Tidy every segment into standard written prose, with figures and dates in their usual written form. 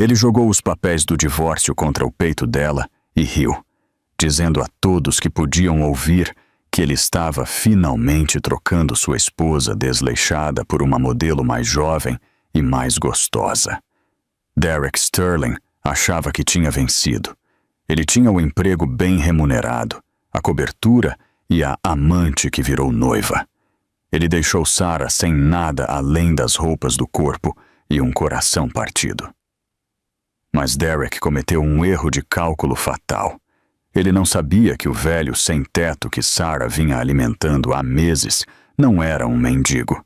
Ele jogou os papéis do divórcio contra o peito dela e riu, dizendo a todos que podiam ouvir que ele estava finalmente trocando sua esposa desleixada por uma modelo mais jovem e mais gostosa. Derek Sterling achava que tinha vencido. Ele tinha o emprego bem remunerado, a cobertura e a amante que virou noiva. Ele deixou Sarah sem nada além das roupas do corpo e um coração partido. Mas Derek cometeu um erro de cálculo fatal. Ele não sabia que o velho sem-teto que Sarah vinha alimentando há meses não era um mendigo.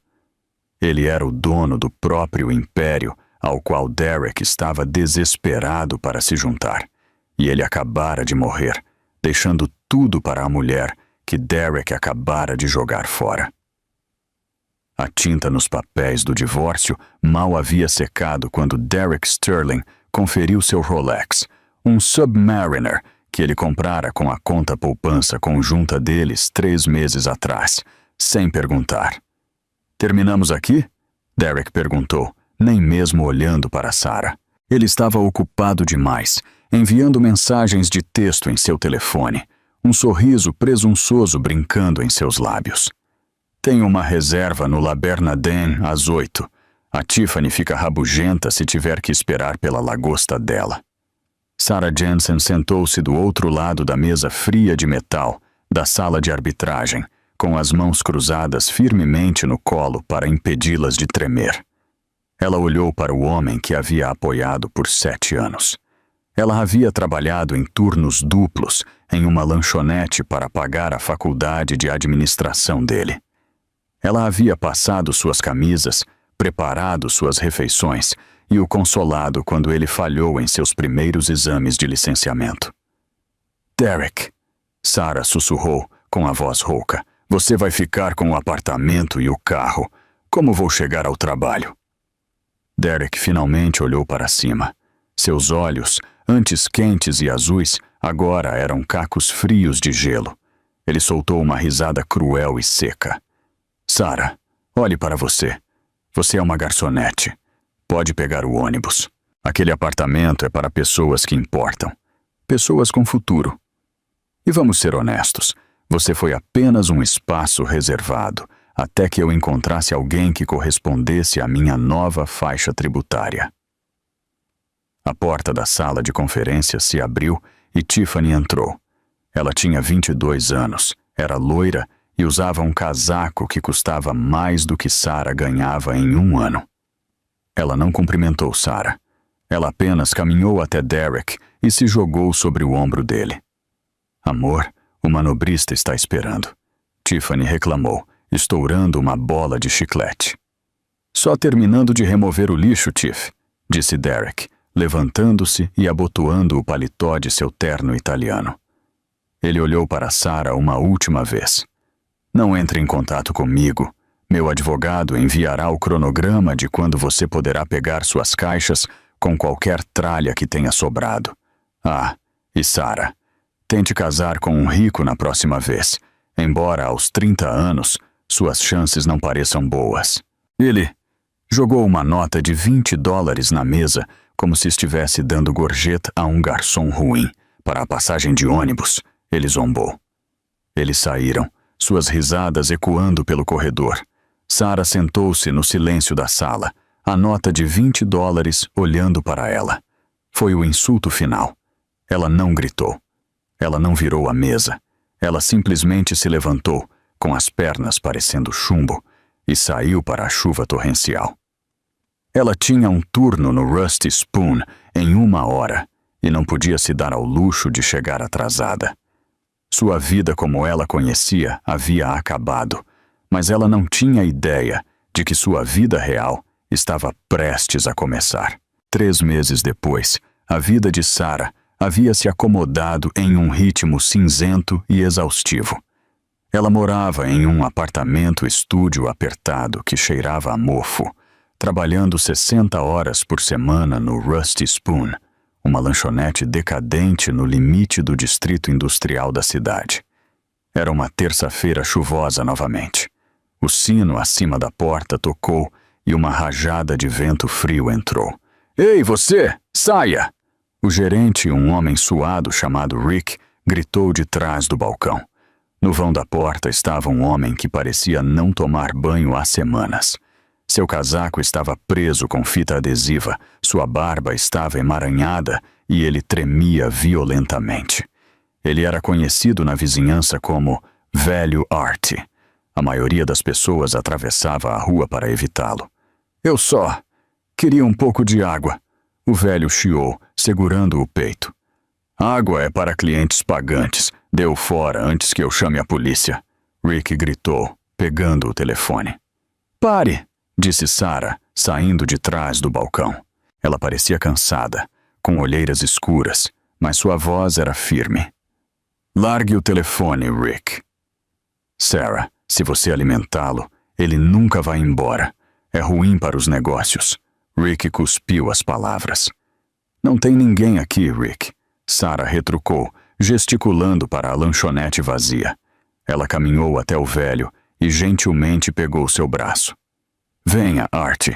Ele era o dono do próprio império ao qual Derek estava desesperado para se juntar. E ele acabara de morrer, deixando tudo para a mulher que Derek acabara de jogar fora. A tinta nos papéis do divórcio mal havia secado quando Derek Sterling conferiu seu Rolex, um Submariner que ele comprara com a conta poupança conjunta deles 3 meses atrás, sem perguntar. "Terminamos aqui?" Derek perguntou, nem mesmo olhando para Sarah. Ele estava ocupado demais, enviando mensagens de texto em seu telefone, um sorriso presunçoso brincando em seus lábios. "Tenho uma reserva no La Bernardin às 8. A Tiffany fica rabugenta se tiver que esperar pela lagosta dela." Sarah Jensen sentou-se do outro lado da mesa fria de metal da sala de arbitragem, com as mãos cruzadas firmemente no colo para impedi-las de tremer. Ela olhou para o homem que havia apoiado por 7 anos. Ela havia trabalhado em turnos duplos em uma lanchonete para pagar a faculdade de administração dele. Ela havia passado suas camisas, preparado suas refeições e o consolado quando ele falhou em seus primeiros exames de licenciamento. "Derek", Sarah sussurrou com a voz rouca, "você vai ficar com o apartamento e o carro. Como vou chegar ao trabalho?" Derek finalmente olhou para cima. Seus olhos, antes quentes e azuis, agora eram cacos frios de gelo. Ele soltou uma risada cruel e seca. "Sarah, olhe para você. Você é uma garçonete. Pode pegar o ônibus. Aquele apartamento é para pessoas que importam. Pessoas com futuro. E vamos ser honestos, você foi apenas um espaço reservado, até que eu encontrasse alguém que correspondesse à minha nova faixa tributária." A porta da sala de conferências se abriu e Tiffany entrou. Ela tinha 22 anos, era loira e usava um casaco que custava mais do que Sarah ganhava em 1 ano. Ela não cumprimentou Sarah. Ela apenas caminhou até Derek e se jogou sobre o ombro dele. "Amor, o manobrista está esperando", Tiffany reclamou, estourando uma bola de chiclete. "Só terminando de remover o lixo, Tiff", disse Derek, levantando-se e abotoando o paletó de seu terno italiano. Ele olhou para Sarah uma última vez. "Não entre em contato comigo. Meu advogado enviará o cronograma de quando você poderá pegar suas caixas com qualquer tralha que tenha sobrado. Ah, e Sarah, tente casar com um rico na próxima vez, embora aos 30 anos suas chances não pareçam boas." Ele jogou uma nota de $20 na mesa como se estivesse dando gorjeta a um garçom ruim para a passagem de ônibus. Ele zombou. Eles saíram, suas risadas ecoando pelo corredor. Sarah sentou-se no silêncio da sala, a nota de $20 olhando para ela. Foi o insulto final. Ela não gritou. Ela não virou a mesa. Ela simplesmente se levantou, com as pernas parecendo chumbo, e saiu para a chuva torrencial. Ela tinha um turno no Rusty Spoon em 1 hora e não podia se dar ao luxo de chegar atrasada. Sua vida como ela conhecia havia acabado, mas ela não tinha ideia de que sua vida real estava prestes a começar. 3 meses depois, a vida de Sarah havia se acomodado em um ritmo cinzento e exaustivo. Ela morava em um apartamento-estúdio apertado que cheirava a mofo, trabalhando 60 horas por semana no Rusty Spoon, uma lanchonete decadente no limite do distrito industrial da cidade. Era uma terça-feira chuvosa novamente. O sino acima da porta tocou e uma rajada de vento frio entrou. "Ei, você! Saia! O gerente, um homem suado chamado Rick, gritou de trás do balcão. No vão da porta estava um homem que parecia não tomar banho há semanas. Seu casaco estava preso com fita adesiva, sua barba estava emaranhada e ele tremia violentamente. Ele era conhecido na vizinhança como Velho Art. A maioria das pessoas atravessava a rua para evitá-lo. Eu só queria um pouco de água. O velho chiou, segurando o peito. Água é para clientes pagantes. Deu fora antes que eu chame a polícia. Rick gritou, pegando o telefone. Pare! Disse Sarah, saindo de trás do balcão. Ela parecia cansada, com olheiras escuras, mas sua voz era firme. Largue o telefone, Rick. Sarah, se você alimentá-lo, ele nunca vai embora. É ruim para os negócios. Rick cuspiu as palavras. Não tem ninguém aqui, Rick. Sarah retrucou, gesticulando para a lanchonete vazia. Ela caminhou até o velho e gentilmente pegou seu braço. Venha, Art.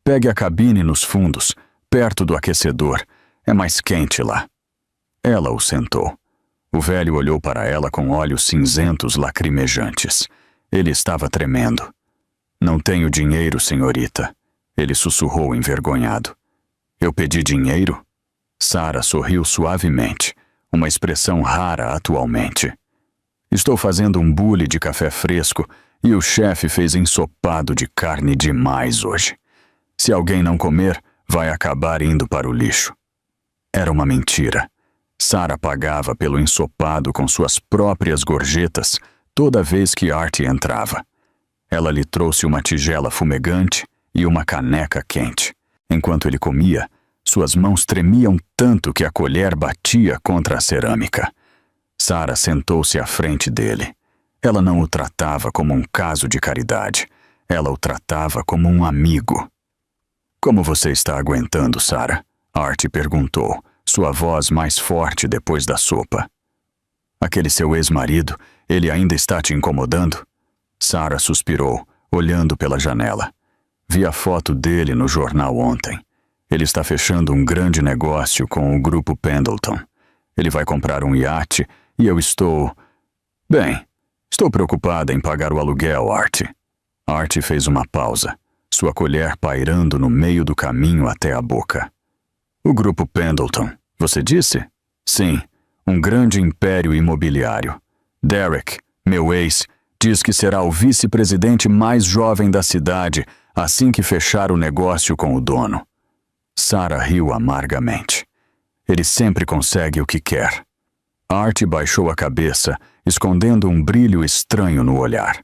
Pegue a cabine nos fundos, perto do aquecedor. É mais quente lá. Ela o sentou. O velho olhou para ela com olhos cinzentos lacrimejantes. Ele estava tremendo. Não tenho dinheiro, senhorita. Ele sussurrou envergonhado. Eu pedi dinheiro? Sarah sorriu suavemente, uma expressão rara atualmente. Estou fazendo um bule de café fresco e o chefe fez ensopado de carne demais hoje. Se alguém não comer, vai acabar indo para o lixo. Era uma mentira. Sarah pagava pelo ensopado com suas próprias gorjetas toda vez que Art entrava. Ela lhe trouxe uma tigela fumegante e uma caneca quente. Enquanto ele comia, suas mãos tremiam tanto que a colher batia contra a cerâmica. Sarah sentou-se à frente dele. Ela não o tratava como um caso de caridade. Ela o tratava como um amigo. Como você está aguentando, Sarah? Art perguntou, sua voz mais forte depois da sopa. Aquele seu ex-marido, ele ainda está te incomodando? Sarah suspirou, olhando pela janela. Vi a foto dele no jornal ontem. Ele está fechando um grande negócio com o grupo Pendleton. Ele vai comprar um iate e eu estou... Bem, estou preocupada em pagar o aluguel, Art. Art fez uma pausa, sua colher pairando no meio do caminho até a boca. O grupo Pendleton, você disse? Sim, um grande império imobiliário. Derek, meu ex, diz que será o vice-presidente mais jovem da cidade assim que fechar o negócio com o dono. Sarah riu amargamente. Ele sempre consegue o que quer. Art baixou a cabeça, escondendo um brilho estranho no olhar.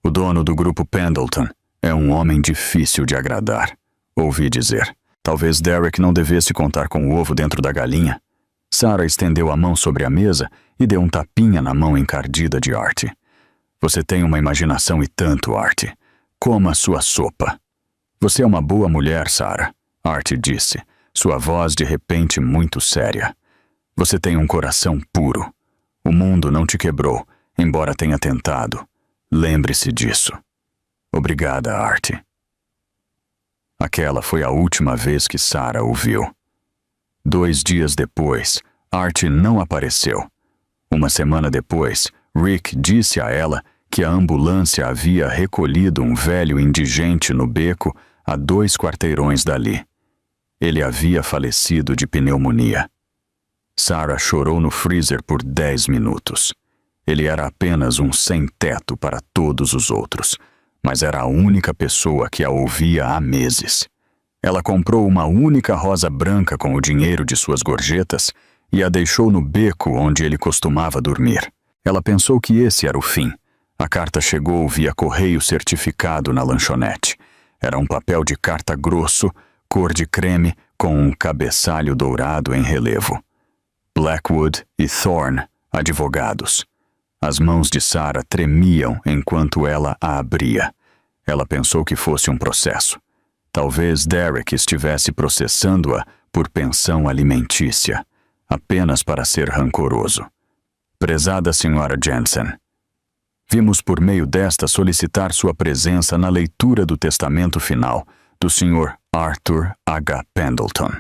O dono do grupo Pendleton é um homem difícil de agradar, ouvi dizer. Talvez Derek não devesse contar com o ovo dentro da galinha. Sarah estendeu a mão sobre a mesa e deu um tapinha na mão encardida de Art. Você tem uma imaginação e tanto, Art. Coma sua sopa. Você é uma boa mulher, Sarah, Art disse, sua voz de repente muito séria. Você tem um coração puro. O mundo não te quebrou, embora tenha tentado. Lembre-se disso. Obrigada, Art. Aquela foi a última vez que Sarah o viu. 2 dias depois, Art não apareceu. Uma semana depois, Rick disse a ela que a ambulância havia recolhido um velho indigente no beco a 2 quarteirões dali. Ele havia falecido de pneumonia. Sarah chorou no freezer por 10 minutos. Ele era apenas um sem-teto para todos os outros, mas era a única pessoa que a ouvia há meses. Ela comprou uma única rosa branca com o dinheiro de suas gorjetas e a deixou no beco onde ele costumava dormir. Ela pensou que esse era o fim. A carta chegou via correio certificado na lanchonete. Era um papel de carta grosso, cor de creme, com um cabeçalho dourado em relevo. Blackwood e Thorne, advogados. As mãos de Sarah tremiam enquanto ela a abria. Ela pensou que fosse um processo. Talvez Derek estivesse processando-a por pensão alimentícia, apenas para ser rancoroso. Prezada Sra. Jensen, vimos por meio desta solicitar sua presença na leitura do testamento final do Sr. Arthur H. Pendleton.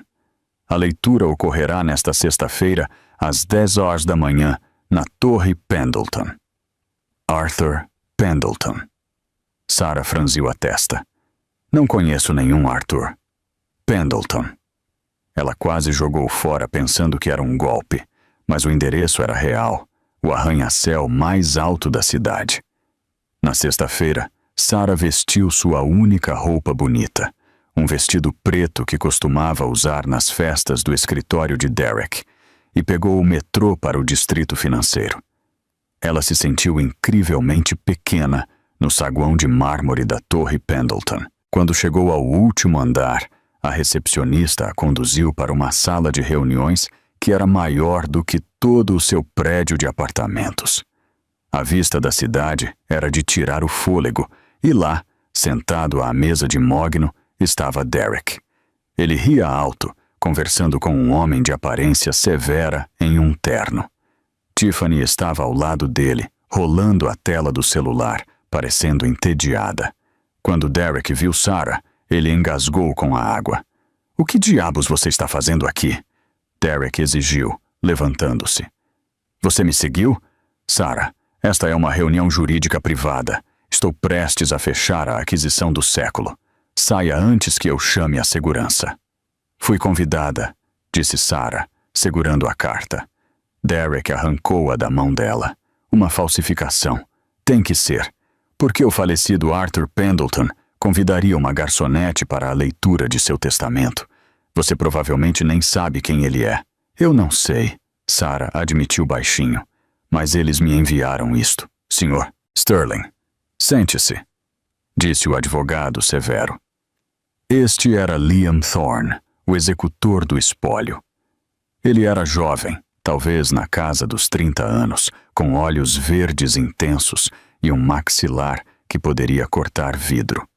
A leitura ocorrerá nesta sexta-feira, às 10 horas da manhã, na Torre Pendleton. Arthur Pendleton. Sarah franziu a testa. Não conheço nenhum Arthur. Pendleton. Ela quase jogou fora pensando que era um golpe, mas o endereço era real, o arranha-céu mais alto da cidade. Na sexta-feira, Sarah vestiu sua única roupa bonita, um vestido preto que costumava usar nas festas do escritório de Derek, e pegou o metrô para o distrito financeiro. Ela se sentiu incrivelmente pequena no saguão de mármore da Torre Pendleton. Quando chegou ao último andar, a recepcionista a conduziu para uma sala de reuniões que era maior do que todo o seu prédio de apartamentos. A vista da cidade era de tirar o fôlego, e lá, sentado à mesa de mogno, estava Derek. Ele ria alto, conversando com um homem de aparência severa em um terno. Tiffany estava ao lado dele, rolando a tela do celular, parecendo entediada. Quando Derek viu Sarah, ele engasgou com a água. — O que diabos você está fazendo aqui? Derek exigiu, levantando-se. — Você me seguiu? Sarah, esta é uma reunião jurídica privada. Estou prestes a fechar a aquisição do século. Saia antes que eu chame a segurança. Fui convidada, disse Sarah, segurando a carta. Derek arrancou-a da mão dela. Uma falsificação. Tem que ser. Por que o falecido Arthur Pendleton convidaria uma garçonete para a leitura de seu testamento? Você provavelmente nem sabe quem ele é. Eu não sei, Sarah admitiu baixinho. Mas eles me enviaram isto. Sr. Sterling. Sente-se, disse o advogado severo. Este era Liam Thorne, o executor do espólio. Ele era jovem, talvez na casa dos 30 anos, com olhos verdes intensos e um maxilar que poderia cortar vidro.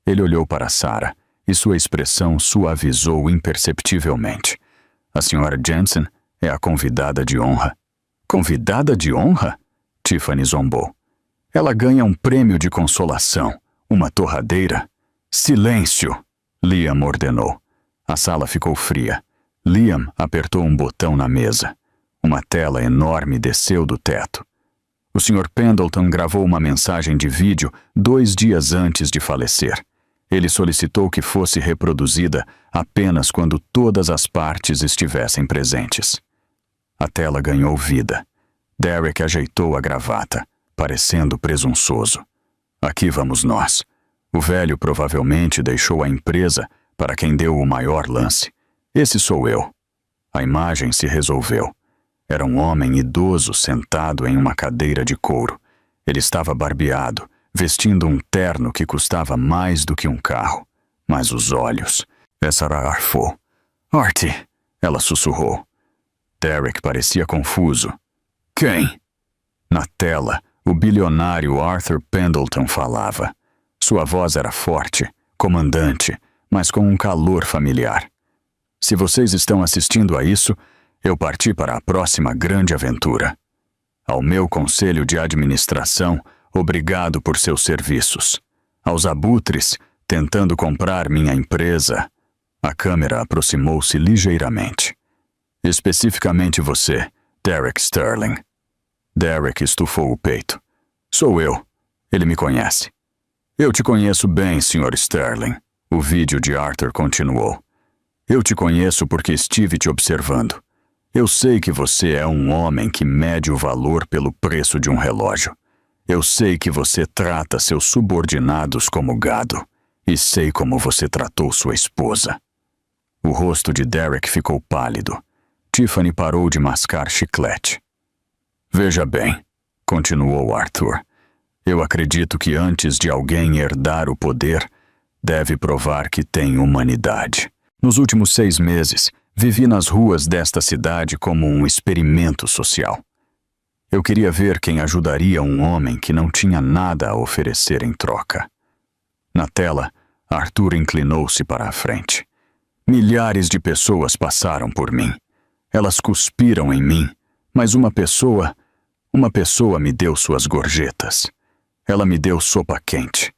Ele olhou para Sarah e sua expressão suavizou imperceptivelmente. A Sra. Jensen é a convidada de honra. Convidada de honra? Tiffany zombou. Ela ganha um prêmio de consolação, uma torradeira. Silêncio! Liam ordenou. A sala ficou fria. Liam apertou um botão na mesa. Uma tela enorme desceu do teto. O Sr. Pendleton gravou uma mensagem de vídeo 2 dias antes de falecer. Ele solicitou que fosse reproduzida apenas quando todas as partes estivessem presentes. A tela ganhou vida. Derek ajeitou a gravata, parecendo presunçoso. Aqui vamos nós. O velho provavelmente deixou a empresa para quem deu o maior lance. Esse sou eu. A imagem se resolveu. Era um homem idoso sentado em uma cadeira de couro. Ele estava barbeado, vestindo um terno que custava mais do que um carro. Mas os olhos... Sarah arfou. Artie! Ela sussurrou. Derek parecia confuso. Quem? Na tela, o bilionário Arthur Pendleton falava. Sua voz era forte, comandante, mas com um calor familiar. Se vocês estão assistindo a isso, eu parti para a próxima grande aventura. Ao meu conselho de administração, obrigado por seus serviços. Aos abutres, tentando comprar minha empresa. A câmera aproximou-se ligeiramente. Especificamente você, Derek Sterling. Derek estufou o peito. Sou eu. Ele me conhece. Eu te conheço bem, Sr. Sterling. O vídeo de Arthur continuou. Eu te conheço porque estive te observando. Eu sei que você é um homem que mede o valor pelo preço de um relógio. Eu sei que você trata seus subordinados como gado. E sei como você tratou sua esposa. O rosto de Derek ficou pálido. Tiffany parou de mascar chiclete. Veja bem, continuou Arthur. Eu acredito que antes de alguém herdar o poder, deve provar que tem humanidade. Nos últimos 6 meses, vivi nas ruas desta cidade como um experimento social. Eu queria ver quem ajudaria um homem que não tinha nada a oferecer em troca. Na tela, Arthur inclinou-se para a frente. Milhares de pessoas passaram por mim. Elas cuspiram em mim, mas uma pessoa me deu suas gorjetas. Ela me deu sopa quente.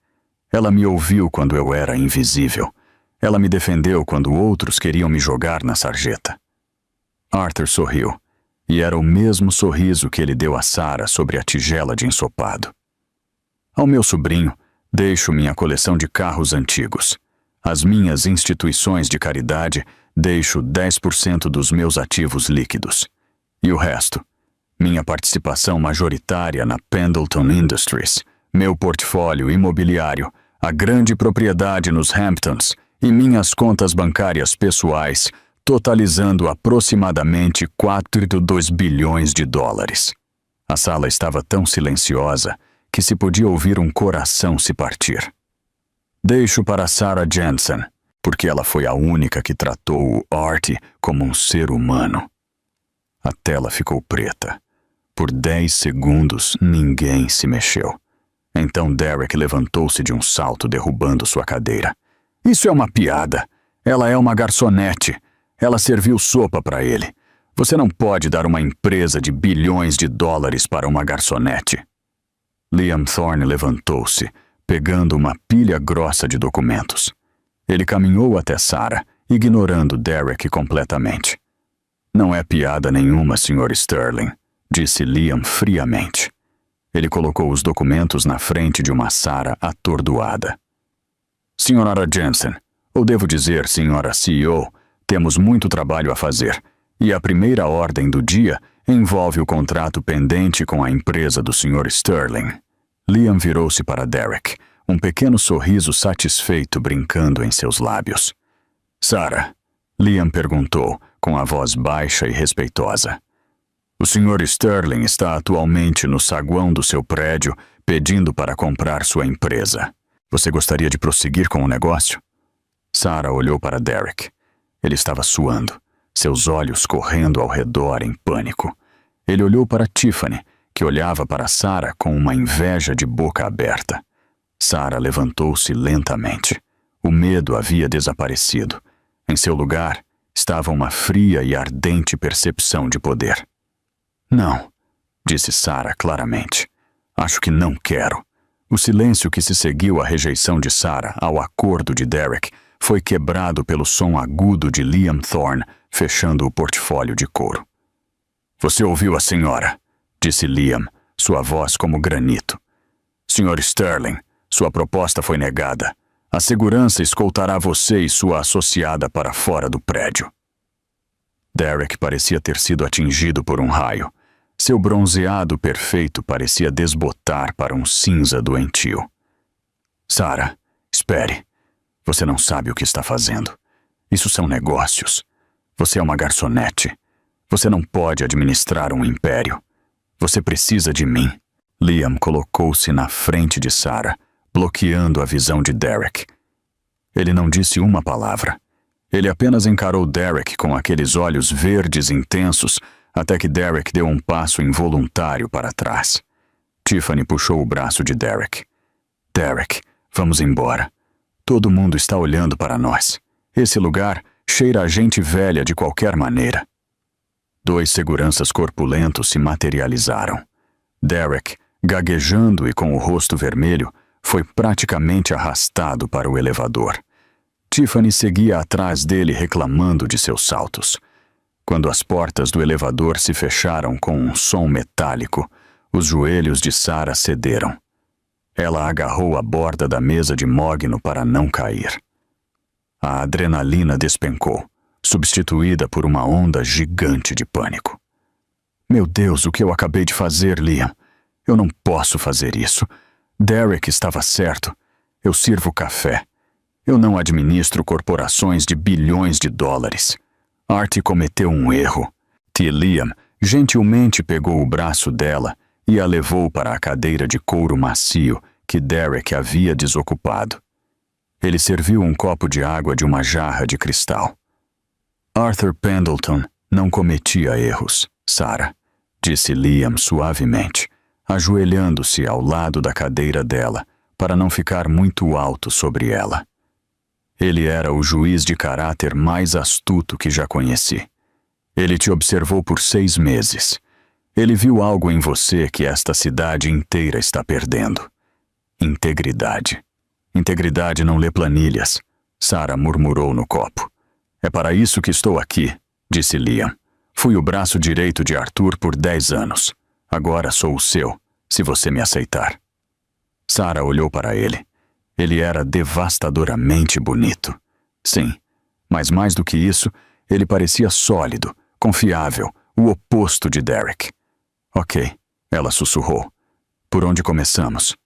Ela me ouviu quando eu era invisível. Ela me defendeu quando outros queriam me jogar na sarjeta. Arthur sorriu, e era o mesmo sorriso que ele deu a Sarah sobre a tigela de ensopado. Ao meu sobrinho, deixo minha coleção de carros antigos. Às minhas instituições de caridade, deixo 10% dos meus ativos líquidos. E o resto? Minha participação majoritária na Pendleton Industries, meu portfólio imobiliário, a grande propriedade nos Hamptons e minhas contas bancárias pessoais, totalizando aproximadamente 4,2 bilhões de dólares. A sala estava tão silenciosa que se podia ouvir um coração se partir. Deixo para Sarah Jensen, porque ela foi a única que tratou o Art como um ser humano. A tela ficou preta. Por 10 segundos, ninguém se mexeu. Então Derek levantou-se de um salto, derrubando sua cadeira. Isso é uma piada. Ela é uma garçonete. Ela serviu sopa para ele. Você não pode dar uma empresa de bilhões de dólares para uma garçonete. Liam Thorne levantou-se, pegando uma pilha grossa de documentos. Ele caminhou até Sarah, ignorando Derek completamente. Não é piada nenhuma, Sr. Sterling, disse Liam friamente. Ele colocou os documentos na frente de uma Sarah atordoada. Sra. Jensen, ou devo dizer, Sra. CEO, temos muito trabalho a fazer, e a primeira ordem do dia envolve o contrato pendente com a empresa do Sr. Sterling. Liam virou-se para Derek, um pequeno sorriso satisfeito brincando em seus lábios. Sarah, Liam perguntou, com a voz baixa e respeitosa. O Sr. Sterling está atualmente no saguão do seu prédio pedindo para comprar sua empresa. Você gostaria de prosseguir com o negócio? Sarah olhou para Derek. Ele estava suando, seus olhos correndo ao redor em pânico. Ele olhou para Tiffany, que olhava para Sarah com uma inveja de boca aberta. Sarah levantou-se lentamente. O medo havia desaparecido. Em seu lugar, estava uma fria e ardente percepção de poder. Não, disse Sarah claramente. Acho que não quero. O silêncio que se seguiu à rejeição de Sarah ao acordo de Derek foi quebrado pelo som agudo de Liam Thorne fechando o portfólio de couro. Você ouviu a senhora, disse Liam, sua voz como granito. Sr. Sterling, sua proposta foi negada. A segurança escoltará você e sua associada para fora do prédio. Derek parecia ter sido atingido por um raio. Seu bronzeado perfeito parecia desbotar para um cinza doentio. Sarah, espere. Você não sabe o que está fazendo. Isso são negócios. Você é uma garçonete. Você não pode administrar um império. Você precisa de mim. Liam colocou-se na frente de Sarah, bloqueando a visão de Derek. Ele não disse uma palavra. Ele apenas encarou Derek com aqueles olhos verdes intensos, até que Derek deu um passo involuntário para trás. Tiffany puxou o braço de Derek. Derek, vamos embora. Todo mundo está olhando para nós. Esse lugar cheira a gente velha de qualquer maneira. 2 seguranças corpulentos se materializaram. Derek, gaguejando e com o rosto vermelho, foi praticamente arrastado para o elevador. Tiffany seguia atrás dele reclamando de seus saltos. Quando as portas do elevador se fecharam com um som metálico, os joelhos de Sarah cederam. Ela agarrou a borda da mesa de mogno para não cair. A adrenalina despencou, substituída por uma onda gigante de pânico. Meu Deus, o que eu acabei de fazer, Liam? Eu não posso fazer isso. Derek estava certo. Eu sirvo café. Eu não administro corporações de bilhões de dólares. Art cometeu um erro. T. Liam gentilmente pegou o braço dela e a levou para a cadeira de couro macio que Derek havia desocupado. Ele serviu um copo de água de uma jarra de cristal. Arthur Pendleton não cometia erros, Sarah, disse Liam suavemente, ajoelhando-se ao lado da cadeira dela para não ficar muito alto sobre ela. Ele era o juiz de caráter mais astuto que já conheci. Ele te observou por 6 meses. Ele viu algo em você que esta cidade inteira está perdendo. Integridade. Integridade não lê planilhas. Sarah murmurou no copo. É para isso que estou aqui, disse Liam. Fui o braço direito de Arthur por 10 anos. Agora sou o seu, se você me aceitar. Sarah olhou para ele. Ele era devastadoramente bonito. Sim, mas mais do que isso, ele parecia sólido, confiável, o oposto de Derek. Ok, ela sussurrou. Por onde começamos?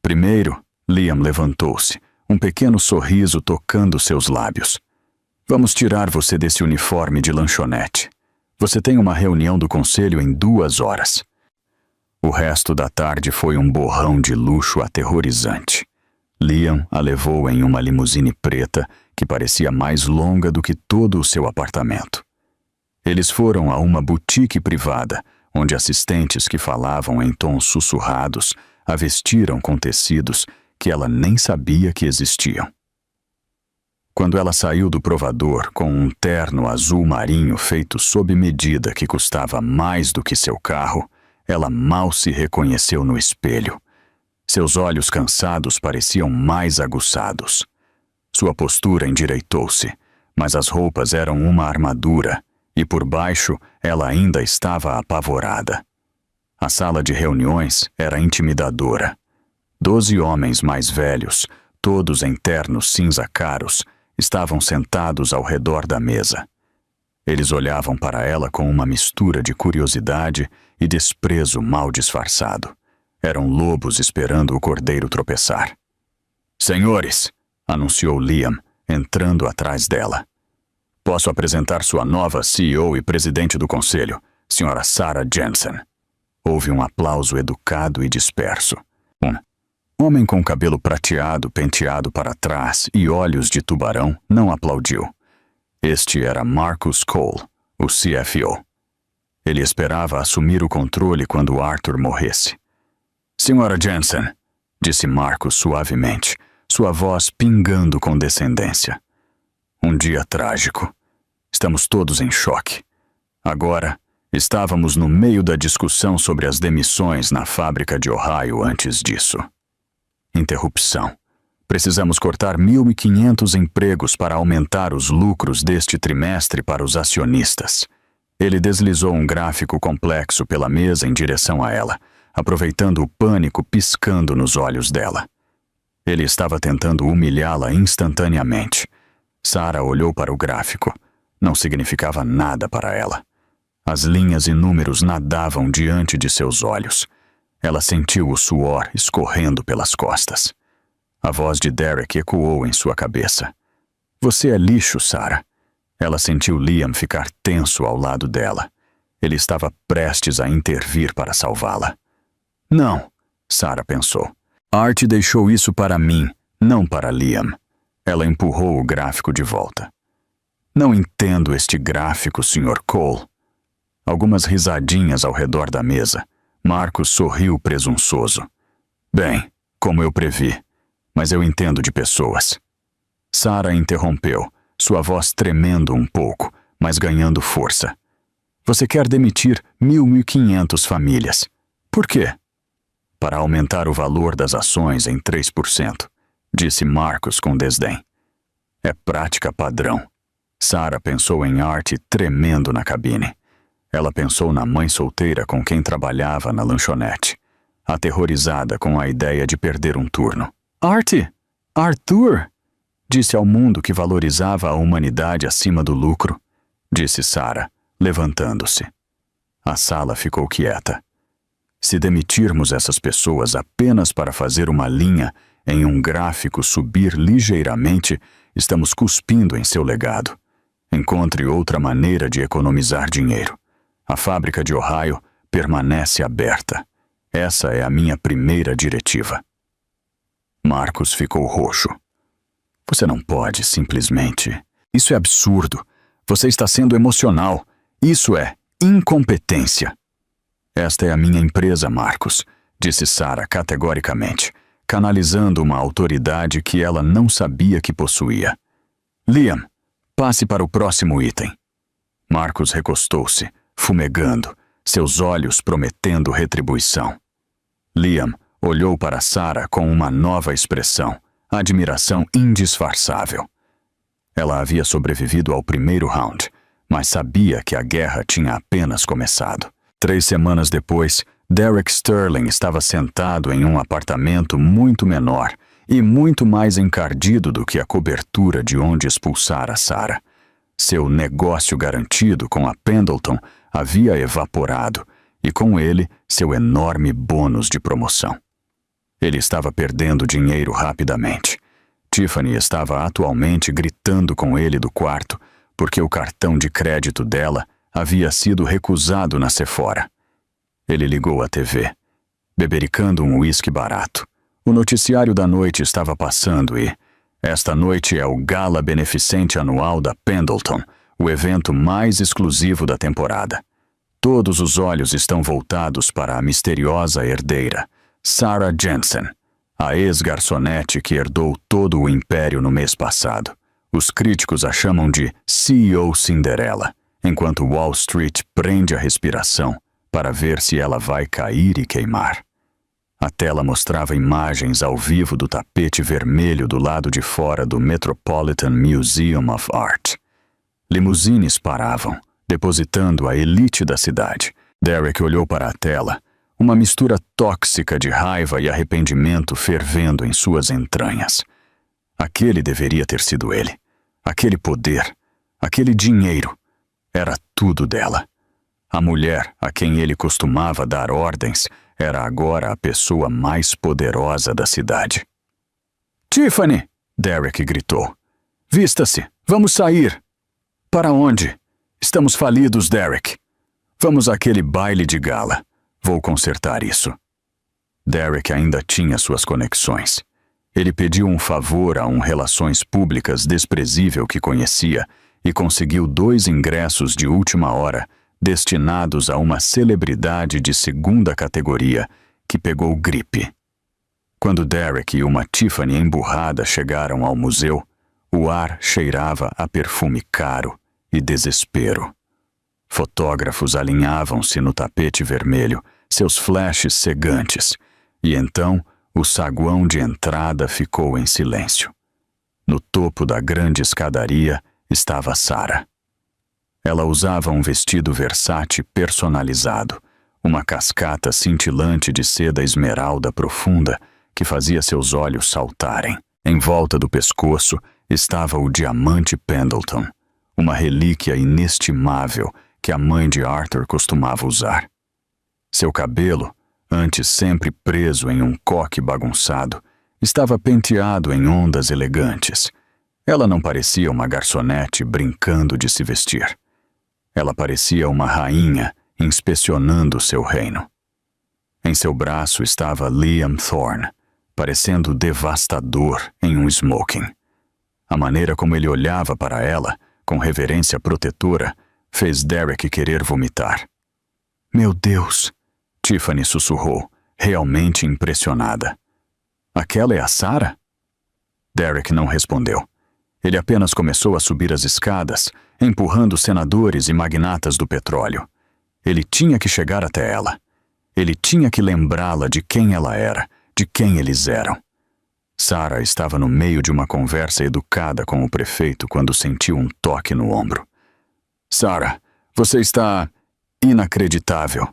Primeiro, Liam levantou-se, um pequeno sorriso tocando seus lábios. Vamos tirar você desse uniforme de lanchonete. Você tem uma reunião do conselho em 2 horas. O resto da tarde foi um borrão de luxo aterrorizante. Liam a levou em uma limusine preta que parecia mais longa do que todo o seu apartamento. Eles foram a uma boutique privada, onde assistentes que falavam em tons sussurrados a vestiram com tecidos que ela nem sabia que existiam. Quando ela saiu do provador com um terno azul marinho feito sob medida que custava mais do que seu carro, ela mal se reconheceu no espelho. Seus olhos cansados pareciam mais aguçados. Sua postura endireitou-se, mas as roupas eram uma armadura, e por baixo ela ainda estava apavorada. A sala de reuniões era intimidadora. 12 homens mais velhos, todos em ternos cinza caros, estavam sentados ao redor da mesa. Eles olhavam para ela com uma mistura de curiosidade e desprezo mal disfarçado. Eram lobos esperando o cordeiro tropeçar. Senhores, anunciou Liam, entrando atrás dela. Posso apresentar sua nova CEO e presidente do conselho, Sra. Sarah Jensen. Houve um aplauso educado e disperso. Um homem com cabelo prateado penteado para trás e olhos de tubarão não aplaudiu. Este era Marcus Cole, o CFO. Ele esperava assumir o controle quando Arthur morresse. Sra. Jensen, disse Marcus suavemente, sua voz pingando condescendência. Um dia trágico. Estamos todos em choque. Agora, estávamos no meio da discussão sobre as demissões na fábrica de Ohio antes disso. Interrupção. Precisamos cortar 1.500 empregos para aumentar os lucros deste trimestre para os acionistas. Ele deslizou um gráfico complexo pela mesa em direção a ela, aproveitando o pânico piscando nos olhos dela. Ele estava tentando humilhá-la instantaneamente. Sarah olhou para o gráfico. Não significava nada para ela. As linhas e números nadavam diante de seus olhos. Ela sentiu o suor escorrendo pelas costas. A voz de Derek ecoou em sua cabeça. Você é lixo, Sarah. Ela sentiu Liam ficar tenso ao lado dela. Ele estava prestes a intervir para salvá-la. Não, Sarah pensou. Art deixou isso para mim, não para Liam. Ela empurrou o gráfico de volta. Não entendo este gráfico, Sr. Cole. Algumas risadinhas ao redor da mesa. Marcus sorriu presunçoso. Bem, como eu previ, mas eu entendo de pessoas. Sarah interrompeu, sua voz tremendo um pouco, mas ganhando força. Você quer demitir 1.500 famílias. Por quê? Para aumentar o valor das ações em 3%, disse Marcus com desdém. É prática padrão. Sarah pensou em Art tremendo na cabine. Ela pensou na mãe solteira com quem trabalhava na lanchonete, aterrorizada com a ideia de perder um turno. Art! Arthur! Disse ao mundo que valorizava a humanidade acima do lucro, disse Sarah, levantando-se. A sala ficou quieta. Se demitirmos essas pessoas apenas para fazer uma linha em um gráfico subir ligeiramente, estamos cuspindo em seu legado. Encontre outra maneira de economizar dinheiro. A fábrica de Ohio permanece aberta. Essa é a minha primeira diretiva. Marcus ficou roxo. Você não pode simplesmente... Isso é absurdo. Você está sendo emocional. Isso é incompetência. Esta é a minha empresa, Marcus, disse Sarah categoricamente, canalizando uma autoridade que ela não sabia que possuía. Liam, passe para o próximo item. Marcus recostou-se, fumegando, seus olhos prometendo retribuição. Liam olhou para Sarah com uma nova expressão, admiração indisfarçável. Ela havia sobrevivido ao primeiro round, mas sabia que a guerra tinha apenas começado. 3 semanas depois, Derek Sterling estava sentado em um apartamento muito menor e muito mais encardido do que a cobertura de onde expulsara Sarah. Seu negócio garantido com a Pendleton havia evaporado e com ele seu enorme bônus de promoção. Ele estava perdendo dinheiro rapidamente. Tiffany estava atualmente gritando com ele do quarto porque o cartão de crédito dela havia sido recusado na Sephora. Ele ligou à TV, bebericando um uísque barato. O noticiário da noite estava passando e esta noite é o Gala Beneficente Anual da Pendleton, o evento mais exclusivo da temporada. Todos os olhos estão voltados para a misteriosa herdeira, Sarah Jensen, a ex-garçonete que herdou todo o império no mês passado. Os críticos a chamam de CEO Cinderela, enquanto Wall Street prende a respiração para ver se ela vai cair e queimar. A tela mostrava imagens ao vivo do tapete vermelho do lado de fora do Metropolitan Museum of Art. Limusines paravam, depositando a elite da cidade. Derek olhou para a tela, uma mistura tóxica de raiva e arrependimento fervendo em suas entranhas. Aquele deveria ter sido ele. Aquele poder, aquele dinheiro, era tudo dela. A mulher a quem ele costumava dar ordens era agora a pessoa mais poderosa da cidade. "Tiffany!" Derek gritou. "Vista-se! Vamos sair!" "Para onde?" "Estamos falidos, Derek." "Vamos àquele baile de gala. Vou consertar isso." Derek ainda tinha suas conexões. Ele pediu um favor a um relações públicas desprezível que conhecia e conseguiu 2 ingressos de última hora destinados a uma celebridade de 2ª categoria que pegou gripe. Quando Derek e uma Tiffany emburrada chegaram ao museu, o ar cheirava a perfume caro e desespero. Fotógrafos alinhavam-se no tapete vermelho, seus flashes cegantes, e então o saguão de entrada ficou em silêncio. No topo da grande escadaria estava Sarah. Ela usava um vestido Versace personalizado, uma cascata cintilante de seda esmeralda profunda que fazia seus olhos saltarem. Em volta do pescoço estava o diamante Pendleton, uma relíquia inestimável que a mãe de Arthur costumava usar. Seu cabelo, antes sempre preso em um coque bagunçado, estava penteado em ondas elegantes. Ela não parecia uma garçonete brincando de se vestir. Ela parecia uma rainha inspecionando seu reino. Em seu braço estava Liam Thorne, parecendo devastador em um smoking. A maneira como ele olhava para ela, com reverência protetora, fez Derek querer vomitar. "Meu Deus!" Tiffany sussurrou, realmente impressionada. "Aquela é a Sarah?" Derek não respondeu. Ele apenas começou a subir as escadas, empurrando senadores e magnatas do petróleo. Ele tinha que chegar até ela. Ele tinha que lembrá-la de quem ela era, de quem eles eram. Sarah estava no meio de uma conversa educada com o prefeito quando sentiu um toque no ombro. "Sarah, você está inacreditável."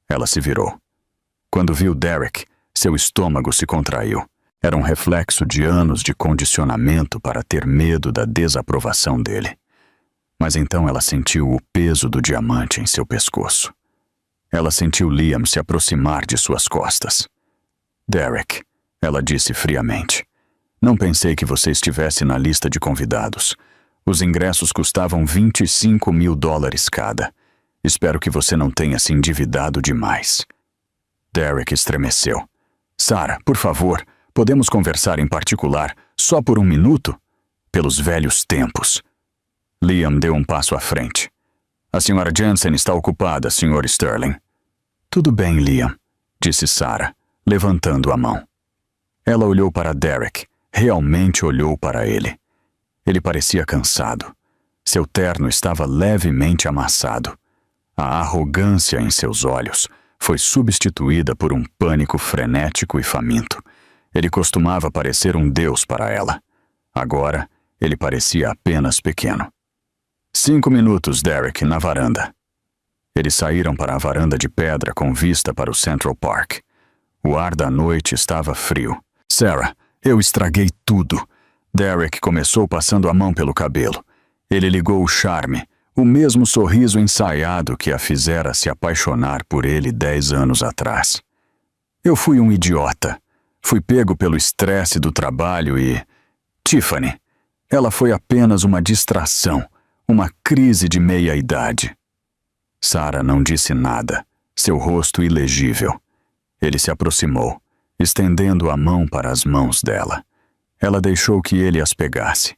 Ela se virou. Quando viu Derek, seu estômago se contraiu. Era um reflexo de anos de condicionamento para ter medo da desaprovação dele. Mas então ela sentiu o peso do diamante em seu pescoço. Ela sentiu Liam se aproximar de suas costas. "Derek", ela disse friamente, "não pensei que você estivesse na lista de convidados. Os ingressos custavam $25.000 cada. Espero que você não tenha se endividado demais." Derek estremeceu. "Sarah, por favor, podemos conversar em particular, só por 1 minuto? Pelos velhos tempos." Liam deu um passo à frente. "A Sra. Jensen está ocupada, Sr. Sterling." "Tudo bem, Liam", disse Sarah, levantando a mão. Ela olhou para Derek, realmente olhou para ele. Ele parecia cansado. Seu terno estava levemente amassado. A arrogância em seus olhos foi substituída por um pânico frenético e faminto. Ele costumava parecer um deus para ela. Agora, ele parecia apenas pequeno. 5 minutos, Derek, na varanda. Eles saíram para a varanda de pedra com vista para o Central Park. O ar da noite estava frio. Sarah, eu estraguei tudo. Derek começou passando a mão pelo cabelo. Ele ligou o charme, o mesmo sorriso ensaiado que a fizera se apaixonar por ele 10 anos atrás. Eu fui um idiota. Fui pego pelo estresse do trabalho e... Tiffany, ela foi apenas uma distração, uma crise de meia-idade. Sarah não disse nada, seu rosto ilegível. Ele se aproximou, estendendo a mão para as mãos dela. Ela deixou que ele as pegasse.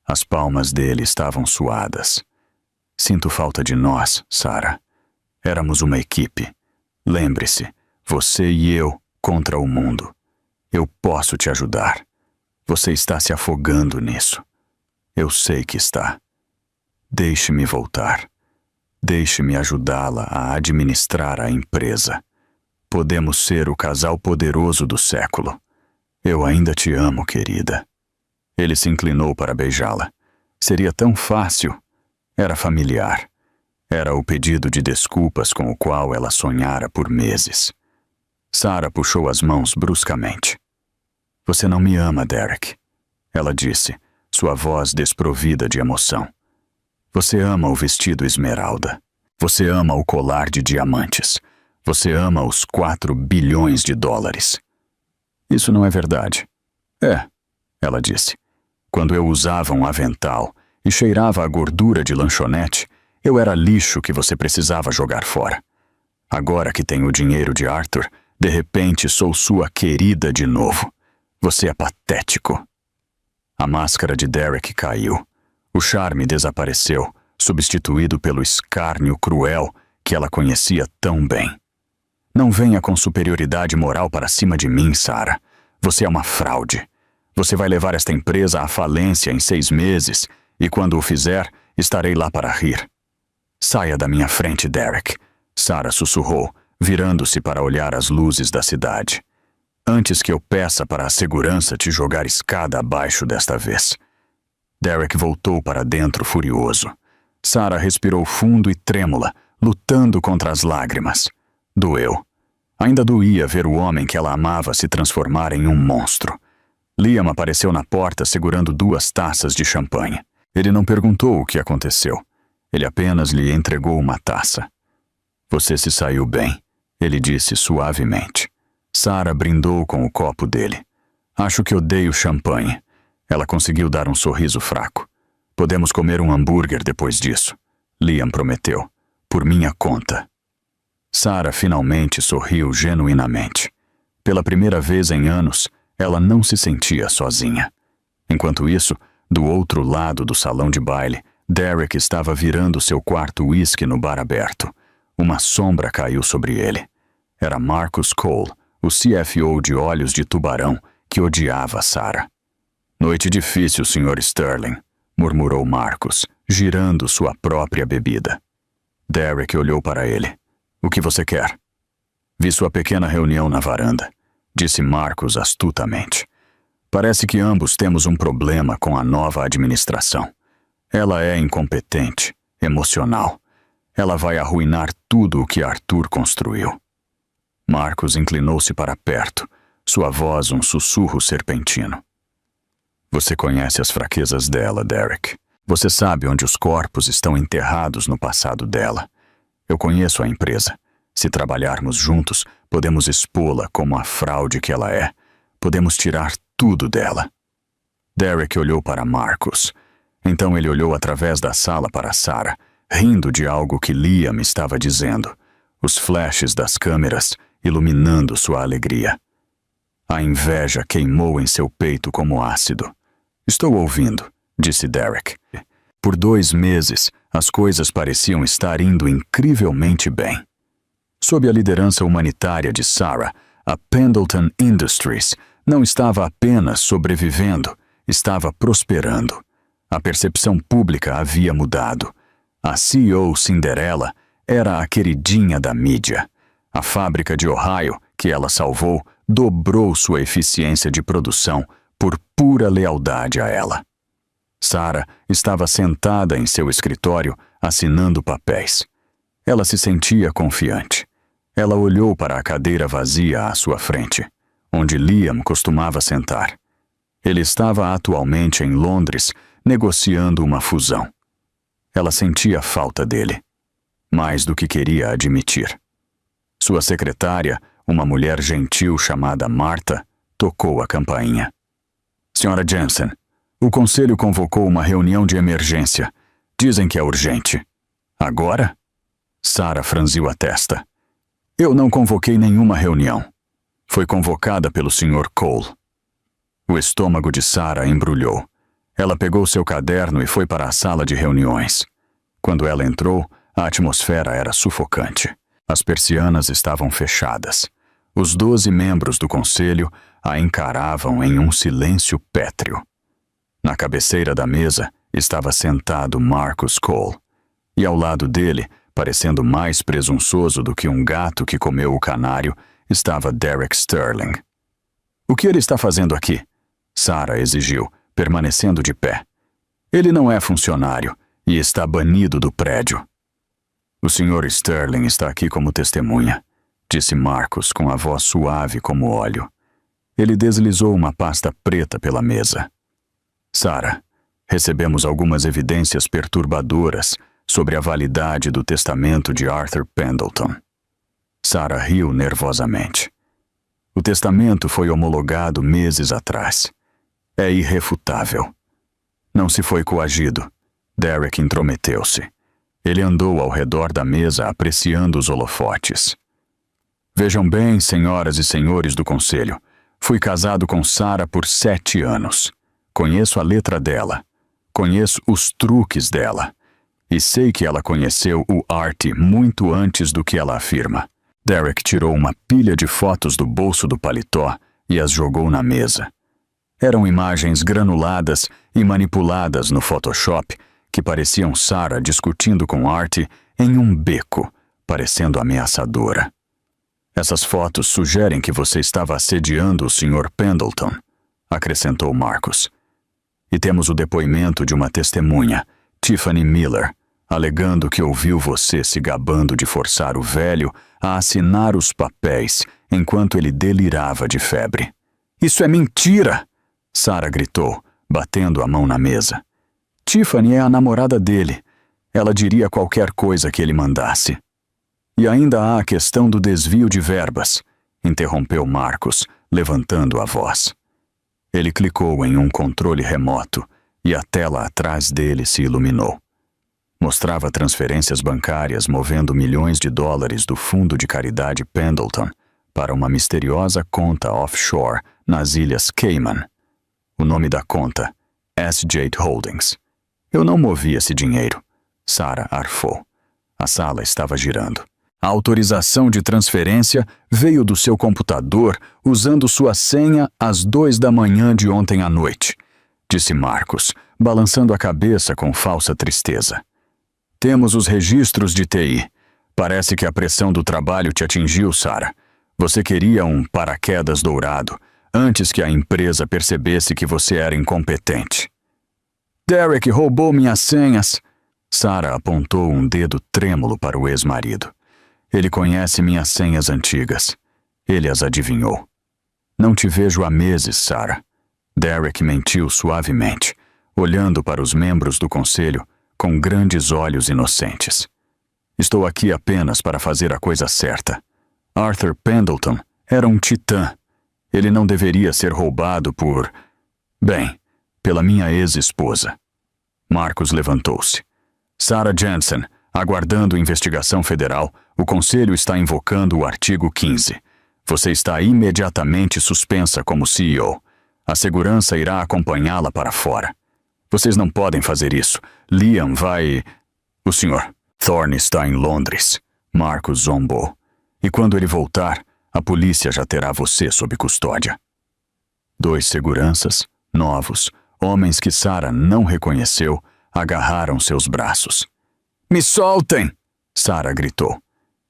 As palmas dele estavam suadas. Sinto falta de nós, Sarah. Éramos uma equipe. Lembre-se, você e eu contra o mundo. Eu posso te ajudar. Você está se afogando nisso. Eu sei que está. Deixe-me voltar. Deixe-me ajudá-la a administrar a empresa. Podemos ser o casal poderoso do século. Eu ainda te amo, querida. Ele se inclinou para beijá-la. Seria tão fácil. Era familiar. Era o pedido de desculpas com o qual ela sonhara por meses. Sarah puxou as mãos bruscamente. Você não me ama, Derek. Ela disse, sua voz desprovida de emoção. Você ama o vestido esmeralda. Você ama o colar de diamantes. Você ama os 4 bilhões de dólares. Isso não é verdade. É, ela disse. Quando eu usava um avental e cheirava a gordura de lanchonete, eu era lixo que você precisava jogar fora. Agora que tenho o dinheiro de Arthur, de repente sou sua querida de novo. Você é patético. A máscara de Derek caiu. O charme desapareceu, substituído pelo escárnio cruel que ela conhecia tão bem. Não venha com superioridade moral para cima de mim, Sarah. Você é uma fraude. Você vai levar esta empresa à falência em 6 meses e quando o fizer, estarei lá para rir. Saia da minha frente, Derek. Sarah sussurrou, virando-se para olhar as luzes da cidade. Antes que eu peça para a segurança te jogar escada abaixo desta vez. Derek voltou para dentro furioso. Sarah respirou fundo e trêmula, lutando contra as lágrimas. Doeu. Ainda doía ver o homem que ela amava se transformar em um monstro. Liam apareceu na porta segurando 2 taças de champanhe. Ele não perguntou o que aconteceu. Ele apenas lhe entregou uma taça. Você se saiu bem, ele disse suavemente. Sarah brindou com o copo dele. Acho que odeio champanhe. Ela conseguiu dar um sorriso fraco. Podemos comer um hambúrguer depois disso. Liam prometeu. Por minha conta. Sarah finalmente sorriu genuinamente. Pela primeira vez em anos, ela não se sentia sozinha. Enquanto isso, do outro lado do salão de baile, Derek estava virando seu quarto uísque no bar aberto. Uma sombra caiu sobre ele. Era Marcus Cole, o CFO de Olhos de Tubarão, que odiava Sarah. Noite difícil, Sr. Sterling, murmurou Marcus, girando sua própria bebida. Derek olhou para ele. O que você quer? Vi sua pequena reunião na varanda, disse Marcus astutamente. Parece que ambos temos um problema com a nova administração. Ela é incompetente, emocional. Ela vai arruinar tudo o que Arthur construiu. Marcus inclinou-se para perto, sua voz um sussurro serpentino. Você conhece as fraquezas dela, Derek. Você sabe onde os corpos estão enterrados no passado dela. Eu conheço a empresa. Se trabalharmos juntos, podemos expô-la como a fraude que ela é. Podemos tirar tudo dela. Derek olhou para Marcus. Então ele olhou através da sala para Sarah, rindo de algo que Liam estava dizendo. Os flashes das câmeras iluminando sua alegria. A inveja queimou em seu peito como ácido. Estou ouvindo, disse Derek. Por 2 meses, as coisas pareciam estar indo incrivelmente bem. Sob a liderança humanitária de Sarah, a Pendleton Industries não estava apenas sobrevivendo, estava prosperando. A percepção pública havia mudado. A CEO Cinderella era a queridinha da mídia. A fábrica de Ohio, que ela salvou, dobrou sua eficiência de produção por pura lealdade a ela. Sarah estava sentada em seu escritório, assinando papéis. Ela se sentia confiante. Ela olhou para a cadeira vazia à sua frente, onde Liam costumava sentar. Ele estava atualmente em Londres, negociando uma fusão. Ela sentia falta dele, mais do que queria admitir. Sua secretária, uma mulher gentil chamada Martha, tocou a campainha. Sra. Jensen, o conselho convocou uma reunião de emergência. Dizem que é urgente. Agora? Sarah franziu a testa. Eu não convoquei nenhuma reunião. Foi convocada pelo Sr. Cole. O estômago de Sarah embrulhou. Ela pegou seu caderno e foi para a sala de reuniões. Quando ela entrou, a atmosfera era sufocante. As persianas estavam fechadas. Os 12 membros do conselho a encaravam em um silêncio pétreo. Na cabeceira da mesa estava sentado Marcus Cole, e ao lado dele, parecendo mais presunçoso do que um gato que comeu o canário, estava Derek Sterling. O que ele está fazendo aqui? Sarah exigiu, permanecendo de pé. Ele não é funcionário e está banido do prédio. O Sr. Sterling está aqui como testemunha, disse Marcus com a voz suave como óleo. Ele deslizou uma pasta preta pela mesa. Sarah, recebemos algumas evidências perturbadoras sobre a validade do testamento de Arthur Pendleton. Sarah riu nervosamente. O testamento foi homologado meses atrás. É irrefutável. Não se foi coagido. Derek intrometeu-se. Ele andou ao redor da mesa apreciando os holofotes. Vejam bem, senhoras e senhores do conselho, fui casado com Sarah por 7 anos. Conheço a letra dela. Conheço os truques dela. E sei que ela conheceu o Art muito antes do que ela afirma. Derek tirou uma pilha de fotos do bolso do paletó e as jogou na mesa. Eram imagens granuladas e manipuladas no Photoshop que pareciam Sarah discutindo com Art em um beco, parecendo ameaçadora. Essas fotos sugerem que você estava assediando o Sr. Pendleton, acrescentou Marcus. E temos o depoimento de uma testemunha, Tiffany Miller, alegando que ouviu você se gabando de forçar o velho a assinar os papéis enquanto ele delirava de febre. Isso é mentira! Sarah gritou, batendo a mão na mesa. Tiffany é a namorada dele. Ela diria qualquer coisa que ele mandasse. E ainda há a questão do desvio de verbas, interrompeu Marcus, levantando a voz. Ele clicou em um controle remoto e a tela atrás dele se iluminou. Mostrava transferências bancárias movendo milhões de dólares do fundo de caridade Pendleton para uma misteriosa conta offshore nas Ilhas Cayman. O nome da conta, S.J. Holdings. Eu não movi esse dinheiro. Sarah arfou. A sala estava girando. A autorização de transferência veio do seu computador usando sua senha às 2 da manhã de ontem à noite, disse Marcus, balançando a cabeça com falsa tristeza. Temos os registros de TI. Parece que a pressão do trabalho te atingiu, Sarah. Você queria um paraquedas dourado, antes que a empresa percebesse que você era incompetente. Derek roubou minhas senhas. Sarah apontou um dedo trêmulo para o ex-marido. Ele conhece minhas senhas antigas. Ele as adivinhou. Não te vejo há meses, Sarah. Derek mentiu suavemente, olhando para os membros do conselho com grandes olhos inocentes. Estou aqui apenas para fazer a coisa certa. Arthur Pendleton era um titã. Ele não deveria ser roubado por... Bem, pela minha ex-esposa. Marcus levantou-se. Sarah Jensen, aguardando investigação federal, o conselho está invocando o artigo 15. Você está imediatamente suspensa como CEO. A segurança irá acompanhá-la para fora. Vocês não podem fazer isso. Liam vai... O Sr. Thorne está em Londres. Marcus zombou. E quando ele voltar, a polícia já terá você sob custódia. 2 seguranças, novos, homens que Sarah não reconheceu, agarraram seus braços. Me soltem! Sarah gritou.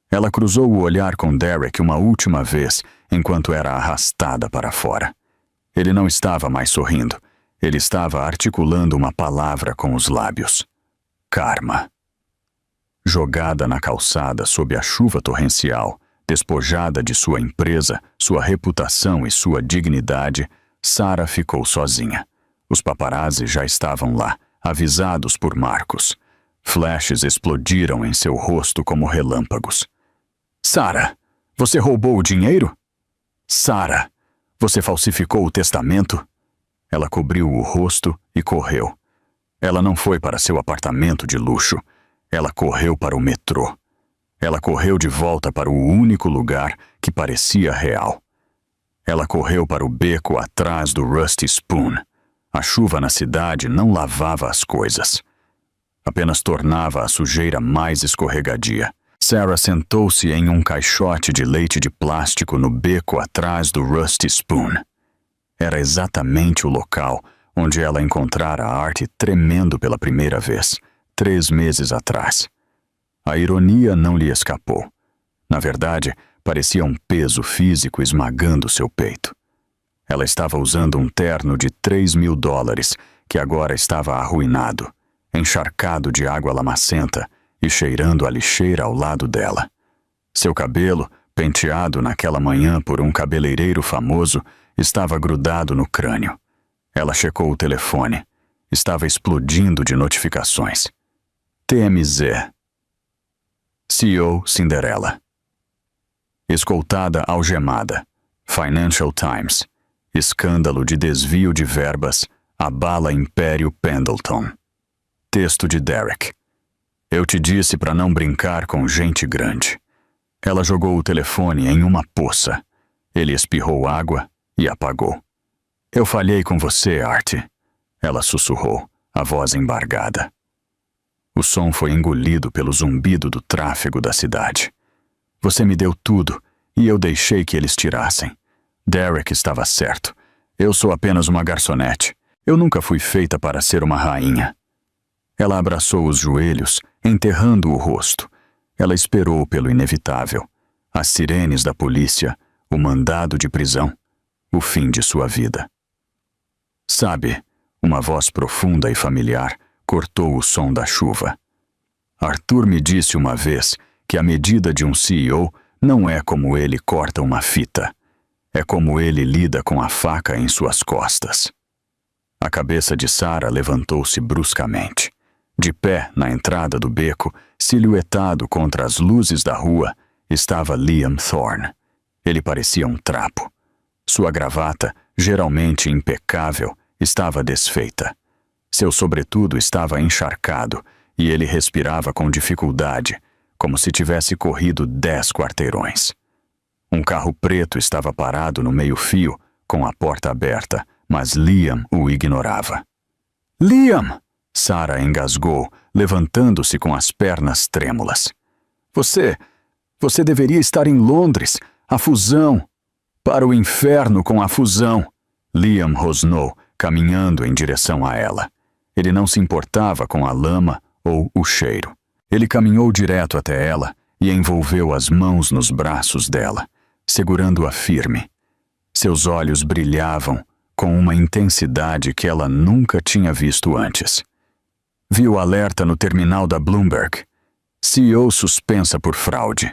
Ela cruzou o olhar com Derek uma última vez, enquanto era arrastada para fora. Ele não estava mais sorrindo. Ele estava articulando uma palavra com os lábios. Karma. Jogada na calçada sob a chuva torrencial, despojada de sua empresa, sua reputação e sua dignidade, Sarah ficou sozinha. Os paparazzi já estavam lá, avisados por Marcos. Flashes explodiram em seu rosto como relâmpagos. Sarah, você roubou o dinheiro? Sarah, você falsificou o testamento? Ela cobriu o rosto e correu. Ela não foi para seu apartamento de luxo. Ela correu para o metrô. Ela correu de volta para o único lugar que parecia real. Ela correu para o beco atrás do Rusty Spoon. A chuva na cidade não lavava as coisas. Apenas tornava a sujeira mais escorregadia. Sarah sentou-se em um caixote de leite de plástico no beco atrás do Rusty Spoon. Era exatamente o local onde ela encontrara Art tremendo pela primeira vez, 3 meses atrás. A ironia não lhe escapou. Na verdade, parecia um peso físico esmagando seu peito. Ela estava usando um terno de $3.000 que agora estava arruinado, encharcado de água lamacenta e cheirando a lixeira ao lado dela. Seu cabelo, penteado naquela manhã por um cabeleireiro famoso, estava grudado no crânio. Ela checou o telefone. Estava explodindo de notificações. TMZ. CEO Cinderella. Escoltada algemada. Financial Times. Escândalo de desvio de verbas. Abala Império Pendleton. Texto de Derek. Eu te disse para não brincar com gente grande. Ela jogou o telefone em uma poça. Ele espirrou água e apagou. Eu falhei com você, Art. Ela sussurrou, a voz embargada. O som foi engolido pelo zumbido do tráfego da cidade. Você me deu tudo e eu deixei que eles tirassem. Derek estava certo. Eu sou apenas uma garçonete. Eu nunca fui feita para ser uma rainha. Ela abraçou os joelhos, enterrando o rosto. Ela esperou pelo inevitável. As sirenes da polícia, o mandado de prisão, o fim de sua vida. Sabe, uma voz profunda e familiar cortou o som da chuva. Arthur me disse uma vez que a medida de um CEO não é como ele corta uma fita. É como ele lida com a faca em suas costas. A cabeça de Sarah levantou-se bruscamente. De pé na entrada do beco, silhuetado contra as luzes da rua, estava Liam Thorne. Ele parecia um trapo. Sua gravata, geralmente impecável, estava desfeita. Seu sobretudo estava encharcado e ele respirava com dificuldade, como se tivesse corrido 10 quarteirões. Um carro preto estava parado no meio-fio, com a porta aberta, mas Liam o ignorava. Liam! Sarah engasgou, levantando-se com as pernas trêmulas. Você deveria estar em Londres. A fusão. Para o inferno com a fusão. Liam rosnou, caminhando em direção a ela. Ele não se importava com a lama ou o cheiro. Ele caminhou direto até ela e envolveu as mãos nos braços dela, segurando-a firme. Seus olhos brilhavam com uma intensidade que ela nunca tinha visto antes. Vi o alerta no terminal da Bloomberg. CEO suspensa por fraude.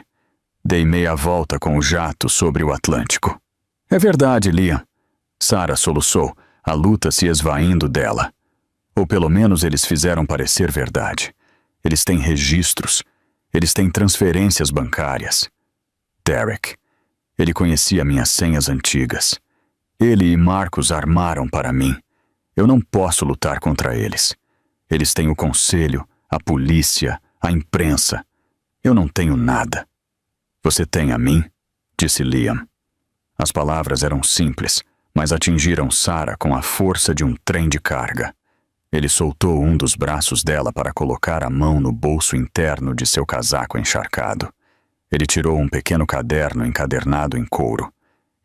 Dei meia volta com o jato sobre o Atlântico. É verdade, Liam. Sarah soluçou, a luta se esvaindo dela. Ou pelo menos eles fizeram parecer verdade. Eles têm registros. Eles têm transferências bancárias. Derek. Ele conhecia minhas senhas antigas. Ele e Marcos armaram para mim. Eu não posso lutar contra eles. Eles têm o conselho, a polícia, a imprensa. Eu não tenho nada. Você tem a mim? Disse Liam. As palavras eram simples, mas atingiram Sarah com a força de um trem de carga. Ele soltou um dos braços dela para colocar a mão no bolso interno de seu casaco encharcado. Ele tirou um pequeno caderno encadernado em couro.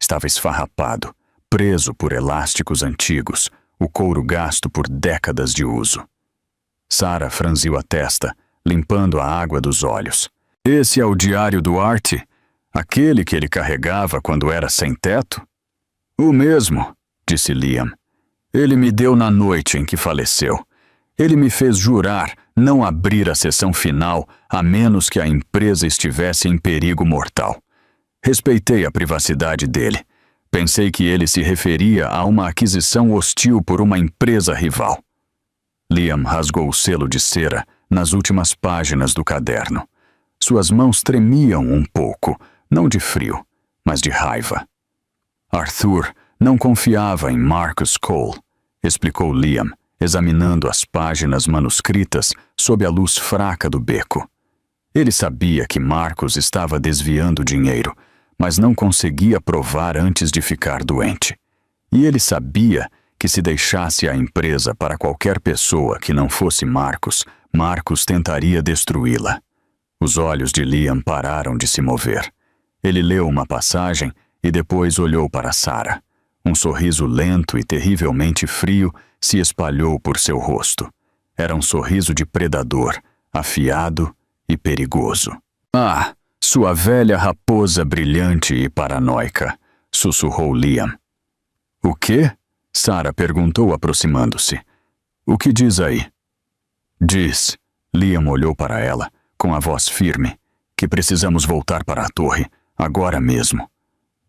Estava esfarrapado, preso por elásticos antigos, o couro gasto por décadas de uso. Sarah franziu a testa, limpando a água dos olhos. Esse é o diário do Art? Aquele que ele carregava quando era sem teto? O mesmo, disse Liam. Ele me deu na noite em que faleceu. Ele me fez jurar não abrir a sessão final a menos que a empresa estivesse em perigo mortal. Respeitei a privacidade dele. Pensei que ele se referia a uma aquisição hostil por uma empresa rival. Liam rasgou o selo de cera nas últimas páginas do caderno. Suas mãos tremiam um pouco, não de frio, mas de raiva. Arthur não confiava em Marcus Cole, explicou Liam, examinando as páginas manuscritas sob a luz fraca do beco. Ele sabia que Marcus estava desviando dinheiro, mas não conseguia provar antes de ficar doente. E ele sabia que se deixasse a empresa para qualquer pessoa que não fosse Marcus, Marcus tentaria destruí-la. Os olhos de Liam pararam de se mover. Ele leu uma passagem e depois olhou para Sarah. Um sorriso lento e terrivelmente frio se espalhou por seu rosto. Era um sorriso de predador, afiado e perigoso. Ah, sua velha raposa brilhante e paranoica, sussurrou Liam. O quê? Sarah perguntou aproximando-se. O que diz aí? Diz, Liam olhou para ela, com a voz firme, que precisamos voltar para a torre, agora mesmo.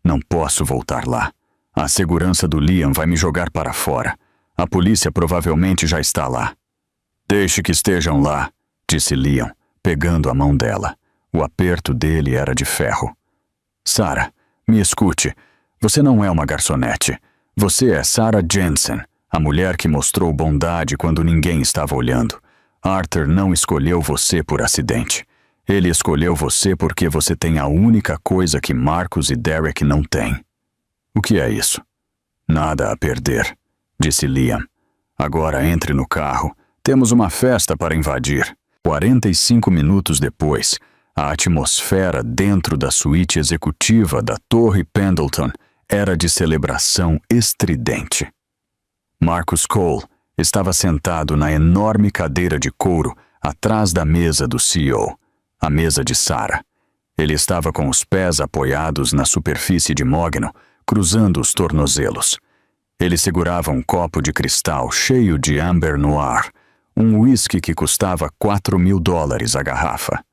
Não posso voltar lá. A segurança do Liam vai me jogar para fora. A polícia provavelmente já está lá. Deixe que estejam lá, disse Liam, pegando a mão dela. O aperto dele era de ferro. Sarah, me escute. Você não é uma garçonete. Você é Sarah Jensen, a mulher que mostrou bondade quando ninguém estava olhando. Arthur não escolheu você por acidente. Ele escolheu você porque você tem a única coisa que Marcus e Derek não têm. O que é isso? Nada a perder, disse Liam. Agora entre no carro. Temos uma festa para invadir. 45 minutos depois, a atmosfera dentro da suíte executiva da Torre Pendleton era de celebração estridente. Marcus Cole estava sentado na enorme cadeira de couro atrás da mesa do CEO, a mesa de Sarah. Ele estava com os pés apoiados na superfície de mogno, cruzando os tornozelos. Ele segurava um copo de cristal cheio de Amber Noir, um uísque que custava $4.000 a garrafa.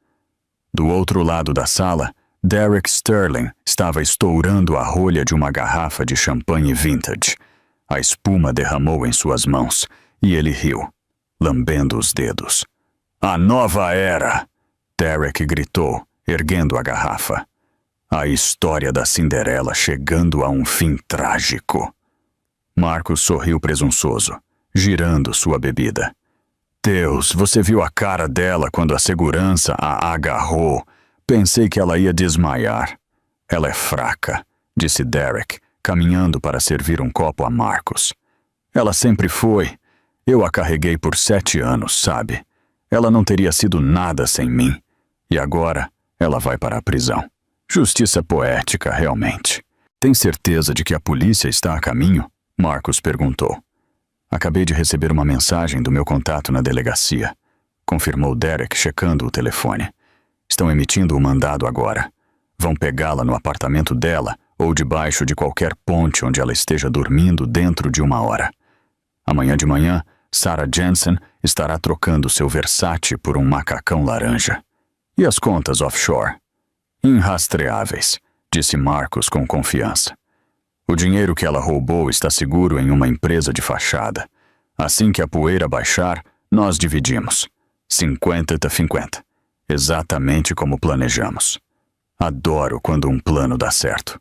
Do outro lado da sala, Derek Sterling estava estourando a rolha de uma garrafa de champanhe vintage. A espuma derramou em suas mãos e ele riu, lambendo os dedos. A nova era! Derek gritou, erguendo a garrafa. A história da Cinderela chegando a um fim trágico. Marcus sorriu presunçoso, girando sua bebida. Deus, você viu a cara dela quando a segurança a agarrou. Pensei que ela ia desmaiar. Ela é fraca, disse Derek, caminhando para servir um copo a Marcus. Ela sempre foi. Eu a carreguei por 7 anos, sabe? Ela não teria sido nada sem mim. E agora ela vai para a prisão. Justiça poética, realmente. Tem certeza de que a polícia está a caminho? Marcus perguntou. Acabei de receber uma mensagem do meu contato na delegacia, confirmou Derek checando o telefone. Estão emitindo o mandado agora. Vão pegá-la no apartamento dela ou debaixo de qualquer ponte onde ela esteja dormindo dentro de 1 hora. Amanhã de manhã, Sarah Jensen estará trocando seu Versace por um macacão laranja. E as contas offshore? Inrastreáveis, disse Marcus com confiança. O dinheiro que ela roubou está seguro em uma empresa de fachada. Assim que a poeira baixar, nós dividimos. 50-50. Exatamente como planejamos. Adoro quando um plano dá certo.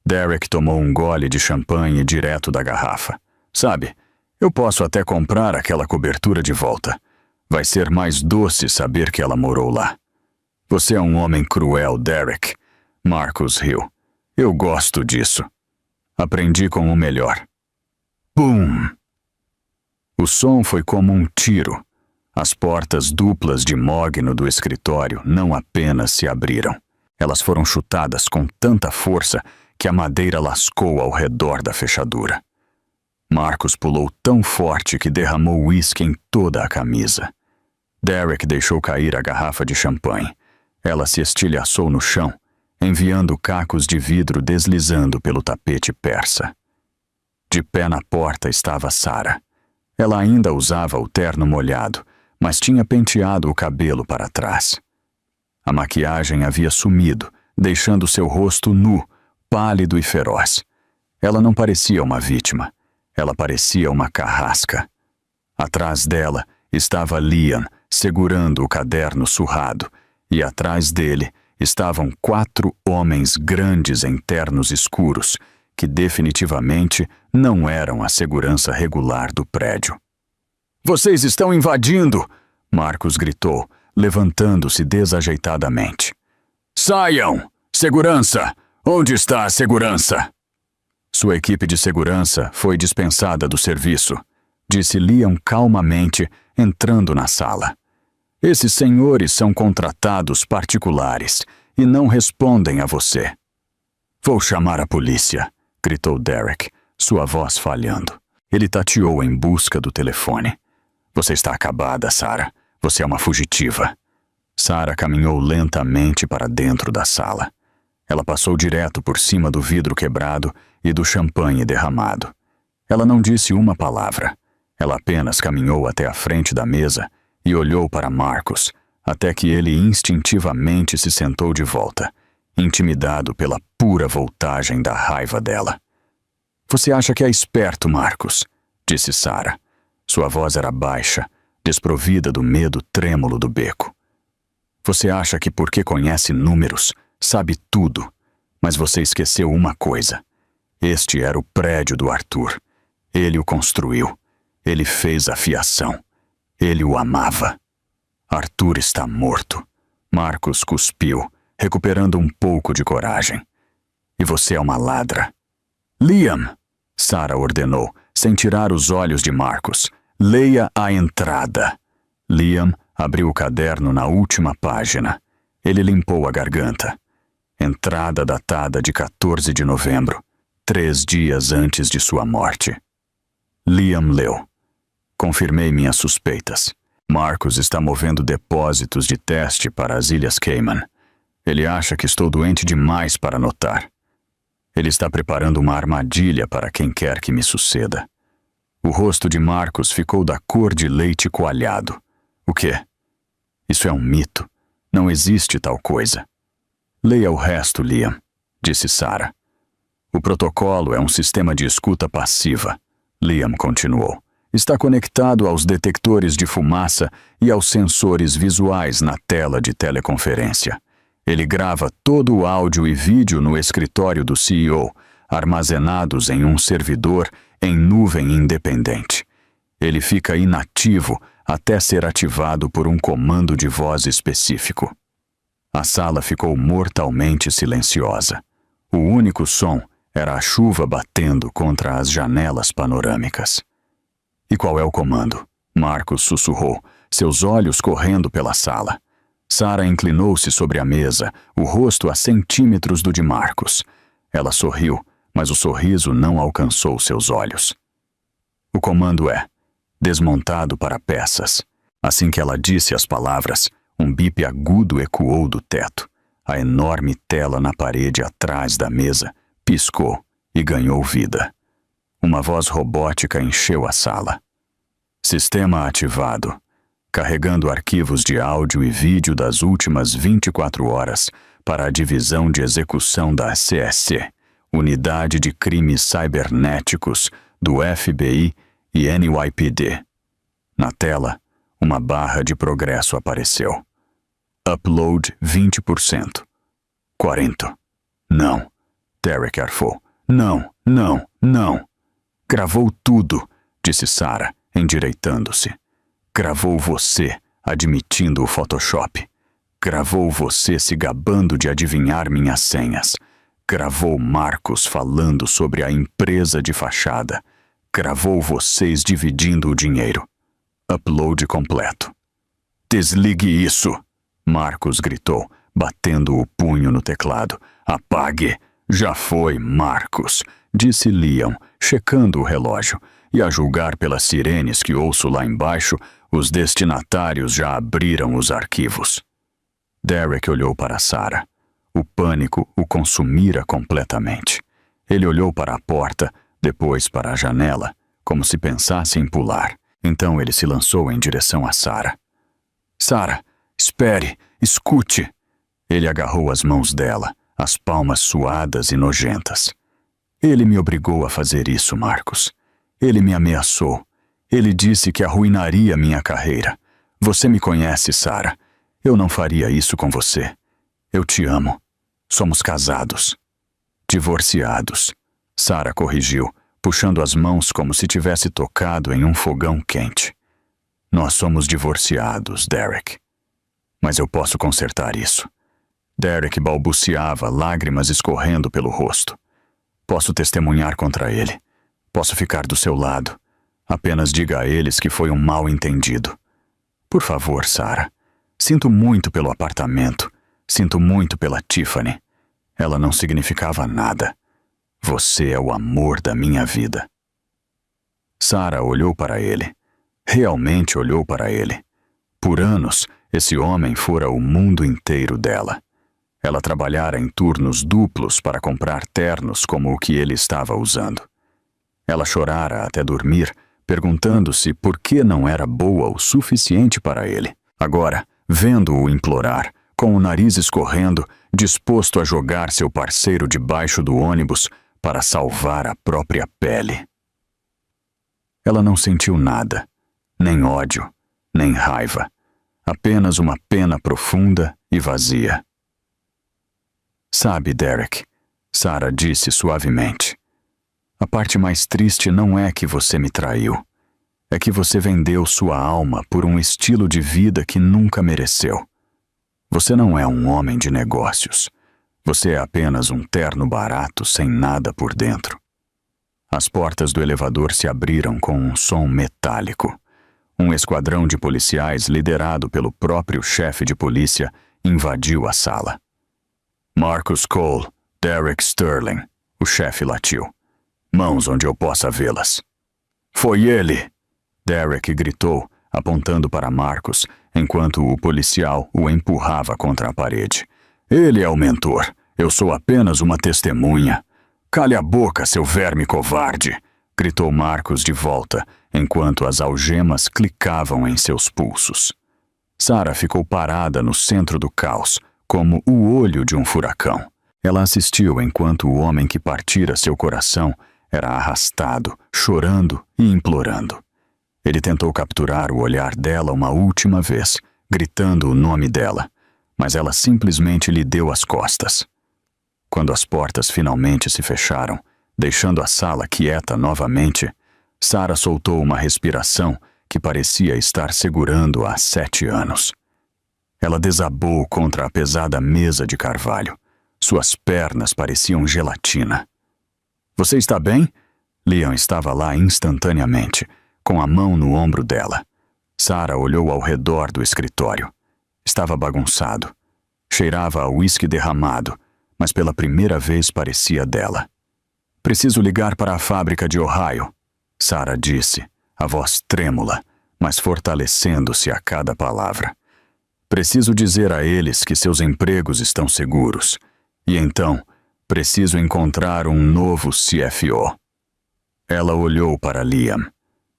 Derek tomou um gole de champanhe direto da garrafa. Sabe, eu posso até comprar aquela cobertura de volta. Vai ser mais doce saber que ela morou lá. Você é um homem cruel, Derek. Marcus riu. Eu gosto disso. Aprendi com o melhor. Bum! O som foi como um tiro. As portas duplas de mogno do escritório não apenas se abriram. Elas foram chutadas com tanta força que a madeira lascou ao redor da fechadura. Marcus pulou tão forte que derramou uísque em toda a camisa. Derek deixou cair a garrafa de champanhe. Ela se estilhaçou no chão, enviando cacos de vidro deslizando pelo tapete persa. De pé na porta estava Sarah. Ela ainda usava o terno molhado, mas tinha penteado o cabelo para trás. A maquiagem havia sumido, deixando seu rosto nu, pálido e feroz. Ela não parecia uma vítima. Ela parecia uma carrasca. Atrás dela estava Liam, segurando o caderno surrado, e atrás dele estavam 4 homens grandes em ternos escuros, que definitivamente não eram a segurança regular do prédio. "Vocês estão invadindo!" Marcus gritou, levantando-se desajeitadamente. "Saiam! Segurança! Onde está a segurança?" Sua equipe de segurança foi dispensada do serviço, disse Liam calmamente, entrando na sala. "Esses senhores são contratados particulares e não respondem a você." "Vou chamar a polícia", gritou Derek, sua voz falhando. Ele tateou em busca do telefone. "Você está acabada, Sarah. Você é uma fugitiva." Sarah caminhou lentamente para dentro da sala. Ela passou direto por cima do vidro quebrado e do champanhe derramado. Ela não disse uma palavra. Ela apenas caminhou até a frente da mesa e olhou para Marcus, até que ele instintivamente se sentou de volta, intimidado pela pura voltagem da raiva dela. "Você acha que é esperto, Marcus?" disse Sarah. Sua voz era baixa, desprovida do medo trêmulo do beco. "Você acha que porque conhece números, sabe tudo, mas você esqueceu uma coisa. Este era o prédio do Arthur. Ele o construiu. Ele fez a fiação. Ele o amava. Arthur está morto." Marcus cuspiu, recuperando um pouco de coragem. "E você é uma ladra." "Liam!" Sarah ordenou, sem tirar os olhos de Marcus. "Leia a entrada." Liam abriu o caderno na última página. Ele limpou a garganta. Entrada datada de 14 de novembro, 3 dias antes de sua morte. Liam leu. "Confirmei minhas suspeitas. Marcus está movendo depósitos de teste para as Ilhas Cayman. Ele acha que estou doente demais para notar. Ele está preparando uma armadilha para quem quer que me suceda." O rosto de Marcus ficou da cor de leite coalhado. "O quê?" "Isso é um mito. Não existe tal coisa." "Leia o resto, Liam", disse Sarah. "O protocolo é um sistema de escuta passiva", Liam continuou. "Está conectado aos detectores de fumaça e aos sensores visuais na tela de teleconferência. Ele grava todo o áudio e vídeo no escritório do CEO, armazenados em um servidor em nuvem independente. Ele fica inativo até ser ativado por um comando de voz específico." A sala ficou mortalmente silenciosa. O único som era a chuva batendo contra as janelas panorâmicas. "E qual é o comando?" Marcus sussurrou, seus olhos correndo pela sala. Sarah inclinou-se sobre a mesa, o rosto a centímetros do de Marcus. Ela sorriu, mas o sorriso não alcançou seus olhos. "O comando é: desmontado para peças." Assim que ela disse as palavras, um bip agudo ecoou do teto. A enorme tela na parede atrás da mesa piscou e ganhou vida. Uma voz robótica encheu a sala. "Sistema ativado. Carregando arquivos de áudio e vídeo das últimas 24 horas para a Divisão de Execução da CSC, Unidade de Crimes Cibernéticos do FBI e NYPD." Na tela, uma barra de progresso apareceu. "Upload 20%. 40. Não." Derek arfou. "Não, não, não." "Gravou tudo", disse Sarah, endireitando-se. "Gravou você admitindo o Photoshop. Gravou você se gabando de adivinhar minhas senhas. Gravou Marcus falando sobre a empresa de fachada. Gravou vocês dividindo o dinheiro. Upload completo." "Desligue isso!" Marcus gritou, batendo o punho no teclado. "Apague!" "Já foi, Marcus", disse Liam, checando o relógio. "E a julgar pelas sirenes que ouço lá embaixo, os destinatários já abriram os arquivos." Derek olhou para Sarah. O pânico o consumira completamente. Ele olhou para a porta, depois para a janela, como se pensasse em pular. Então ele se lançou em direção a Sarah. Sarah, espere, escute. Ele agarrou as mãos dela, as palmas suadas e nojentas. Ele me obrigou a fazer isso, Marcus. Ele me ameaçou. Ele disse que arruinaria minha carreira. Você me conhece, Sarah. Eu não faria isso com você. Eu te amo. Somos casados. Divorciados. Sarah corrigiu, puxando as mãos como se tivesse tocado em um fogão quente. Nós somos divorciados, Derek. Mas eu posso consertar isso. Derek balbuciava, lágrimas escorrendo pelo rosto. Posso testemunhar contra ele. Posso ficar do seu lado. Apenas diga a eles que foi um mal-entendido. Por favor, Sarah. Sinto muito pelo apartamento. Sinto muito pela Tiffany. Ela não significava nada. Você é o amor da minha vida. Sarah olhou para ele. Realmente olhou para ele. Por anos, esse homem fora o mundo inteiro dela. Ela trabalhara em turnos duplos para comprar ternos como o que ele estava usando. Ela chorara até dormir, perguntando-se por que não era boa o suficiente para ele. Agora, vendo-o implorar, com o nariz escorrendo, disposto a jogar seu parceiro debaixo do ônibus para salvar a própria pele. Ela não sentiu nada, nem ódio, nem raiva, apenas uma pena profunda e vazia. Sabe, Derek, Sarah disse suavemente, a parte mais triste não é que você me traiu. É que você vendeu sua alma por um estilo de vida que nunca mereceu. Você não é um homem de negócios. Você é apenas um terno barato sem nada por dentro. As portas do elevador se abriram com um som metálico. Um esquadrão de policiais liderado pelo próprio chefe de polícia invadiu a sala. Marcus Cole, Derek Sterling, o chefe latiu. Mãos onde eu possa vê-las. Foi ele! Derek gritou, apontando para Marcus, enquanto o policial o empurrava contra a parede. Ele é o mentor. Eu sou apenas uma testemunha. Cale a boca, seu verme covarde! Gritou Marcus de volta, enquanto as algemas clicavam em seus pulsos. Sarah ficou parada no centro do caos, como o olho de um furacão. Ela assistiu enquanto o homem que partira seu coração era arrastado, chorando e implorando. Ele tentou capturar o olhar dela uma última vez, gritando o nome dela, mas ela simplesmente lhe deu as costas. Quando as portas finalmente se fecharam, deixando a sala quieta novamente, Sarah soltou uma respiração que parecia estar segurando há 7 anos. Ela desabou contra a pesada mesa de carvalho. Suas pernas pareciam gelatina. Você está bem? Leon estava lá instantaneamente, com a mão no ombro dela. Sarah olhou ao redor do escritório. Estava bagunçado. Cheirava a uísque derramado, mas pela primeira vez parecia dela. Preciso ligar para a fábrica de Ohio, Sarah disse, a voz trêmula, mas fortalecendo-se a cada palavra. Preciso dizer a eles que seus empregos estão seguros. E então, preciso encontrar um novo CFO. Ela olhou para Liam.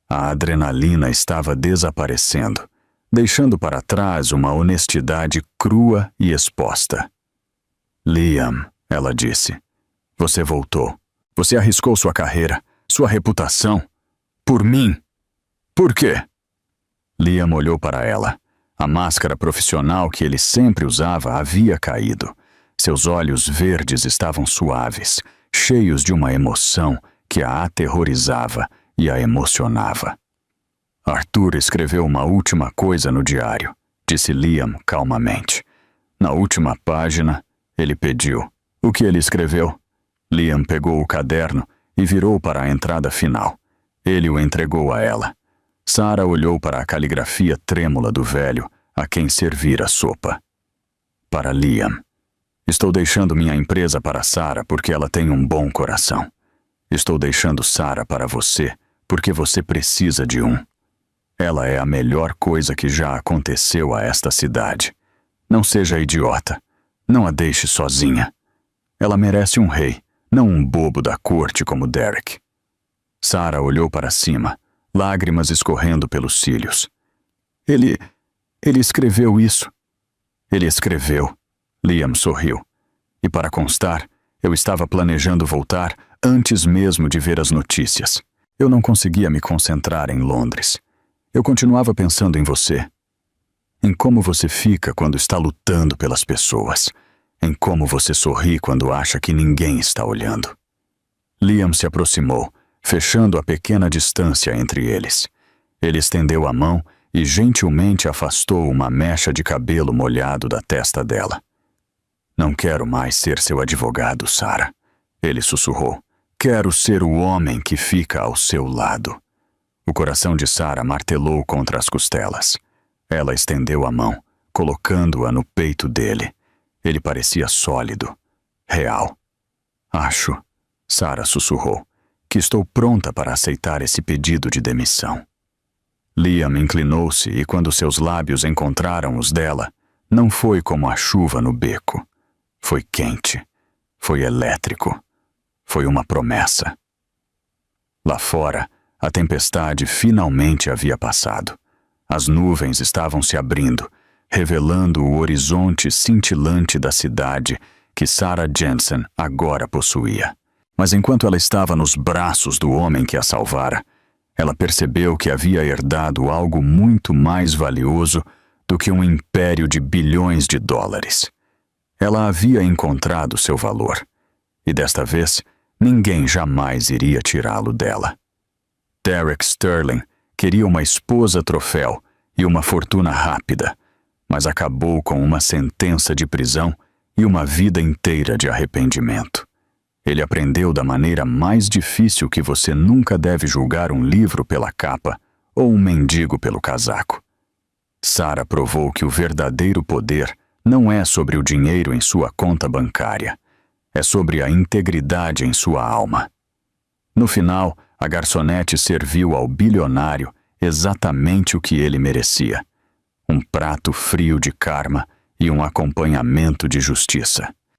A adrenalina estava desaparecendo, deixando para trás uma honestidade crua e exposta. Liam, ela disse, você voltou. Você arriscou sua carreira, sua reputação. Por mim. Por quê? Liam olhou para ela. A máscara profissional que ele sempre usava havia caído. Seus olhos verdes estavam suaves, cheios de uma emoção que a aterrorizava e a emocionava. Arthur escreveu uma última coisa no diário, disse Liam calmamente. Na última página, ele pediu. O que ele escreveu? Liam pegou o caderno e virou para a entrada final. Ele o entregou a ela. Sarah olhou para a caligrafia trêmula do velho, a quem servira a sopa. Para Liam. Estou deixando minha empresa para Sarah porque ela tem um bom coração. Estou deixando Sarah para você porque você precisa de um. Ela é a melhor coisa que já aconteceu a esta cidade. Não seja idiota. Não a deixe sozinha. Ela merece um rei, não um bobo da corte como Derek. Sarah olhou para cima, lágrimas escorrendo pelos cílios. Ele escreveu isso. Ele escreveu. Liam sorriu. E para constar, eu estava planejando voltar antes mesmo de ver as notícias. Eu não conseguia me concentrar em Londres. Eu continuava pensando em você. Em como você fica quando está lutando pelas pessoas. Em como você sorri quando acha que ninguém está olhando. Liam se aproximou, fechando a pequena distância entre eles. Ele estendeu a mão e gentilmente afastou uma mecha de cabelo molhado da testa dela. Não quero mais ser seu advogado, Sarah. Ele sussurrou. Quero ser o homem que fica ao seu lado. O coração de Sarah martelou contra as costelas. Ela estendeu a mão, colocando-a no peito dele. Ele parecia sólido, real. Acho, Sarah sussurrou, que estou pronta para aceitar esse pedido de demissão. Liam inclinou-se e quando seus lábios encontraram os dela, não foi como a chuva no beco. Foi quente, foi elétrico, foi uma promessa. Lá fora, a tempestade finalmente havia passado. As nuvens estavam se abrindo, revelando o horizonte cintilante da cidade que Sarah Jensen agora possuía. Mas enquanto ela estava nos braços do homem que a salvara, ela percebeu que havia herdado algo muito mais valioso do que um império de bilhões de dólares. Ela havia encontrado seu valor, e desta vez ninguém jamais iria tirá-lo dela. Derek Sterling queria uma esposa troféu e uma fortuna rápida, mas acabou com uma sentença de prisão e uma vida inteira de arrependimento. Ele aprendeu da maneira mais difícil que você nunca deve julgar um livro pela capa ou um mendigo pelo casaco. Sarah provou que o verdadeiro poder não é sobre o dinheiro em sua conta bancária, é sobre a integridade em sua alma. No final, a garçonete serviu ao bilionário exatamente o que ele merecia: um prato frio de karma e um acompanhamento de justiça.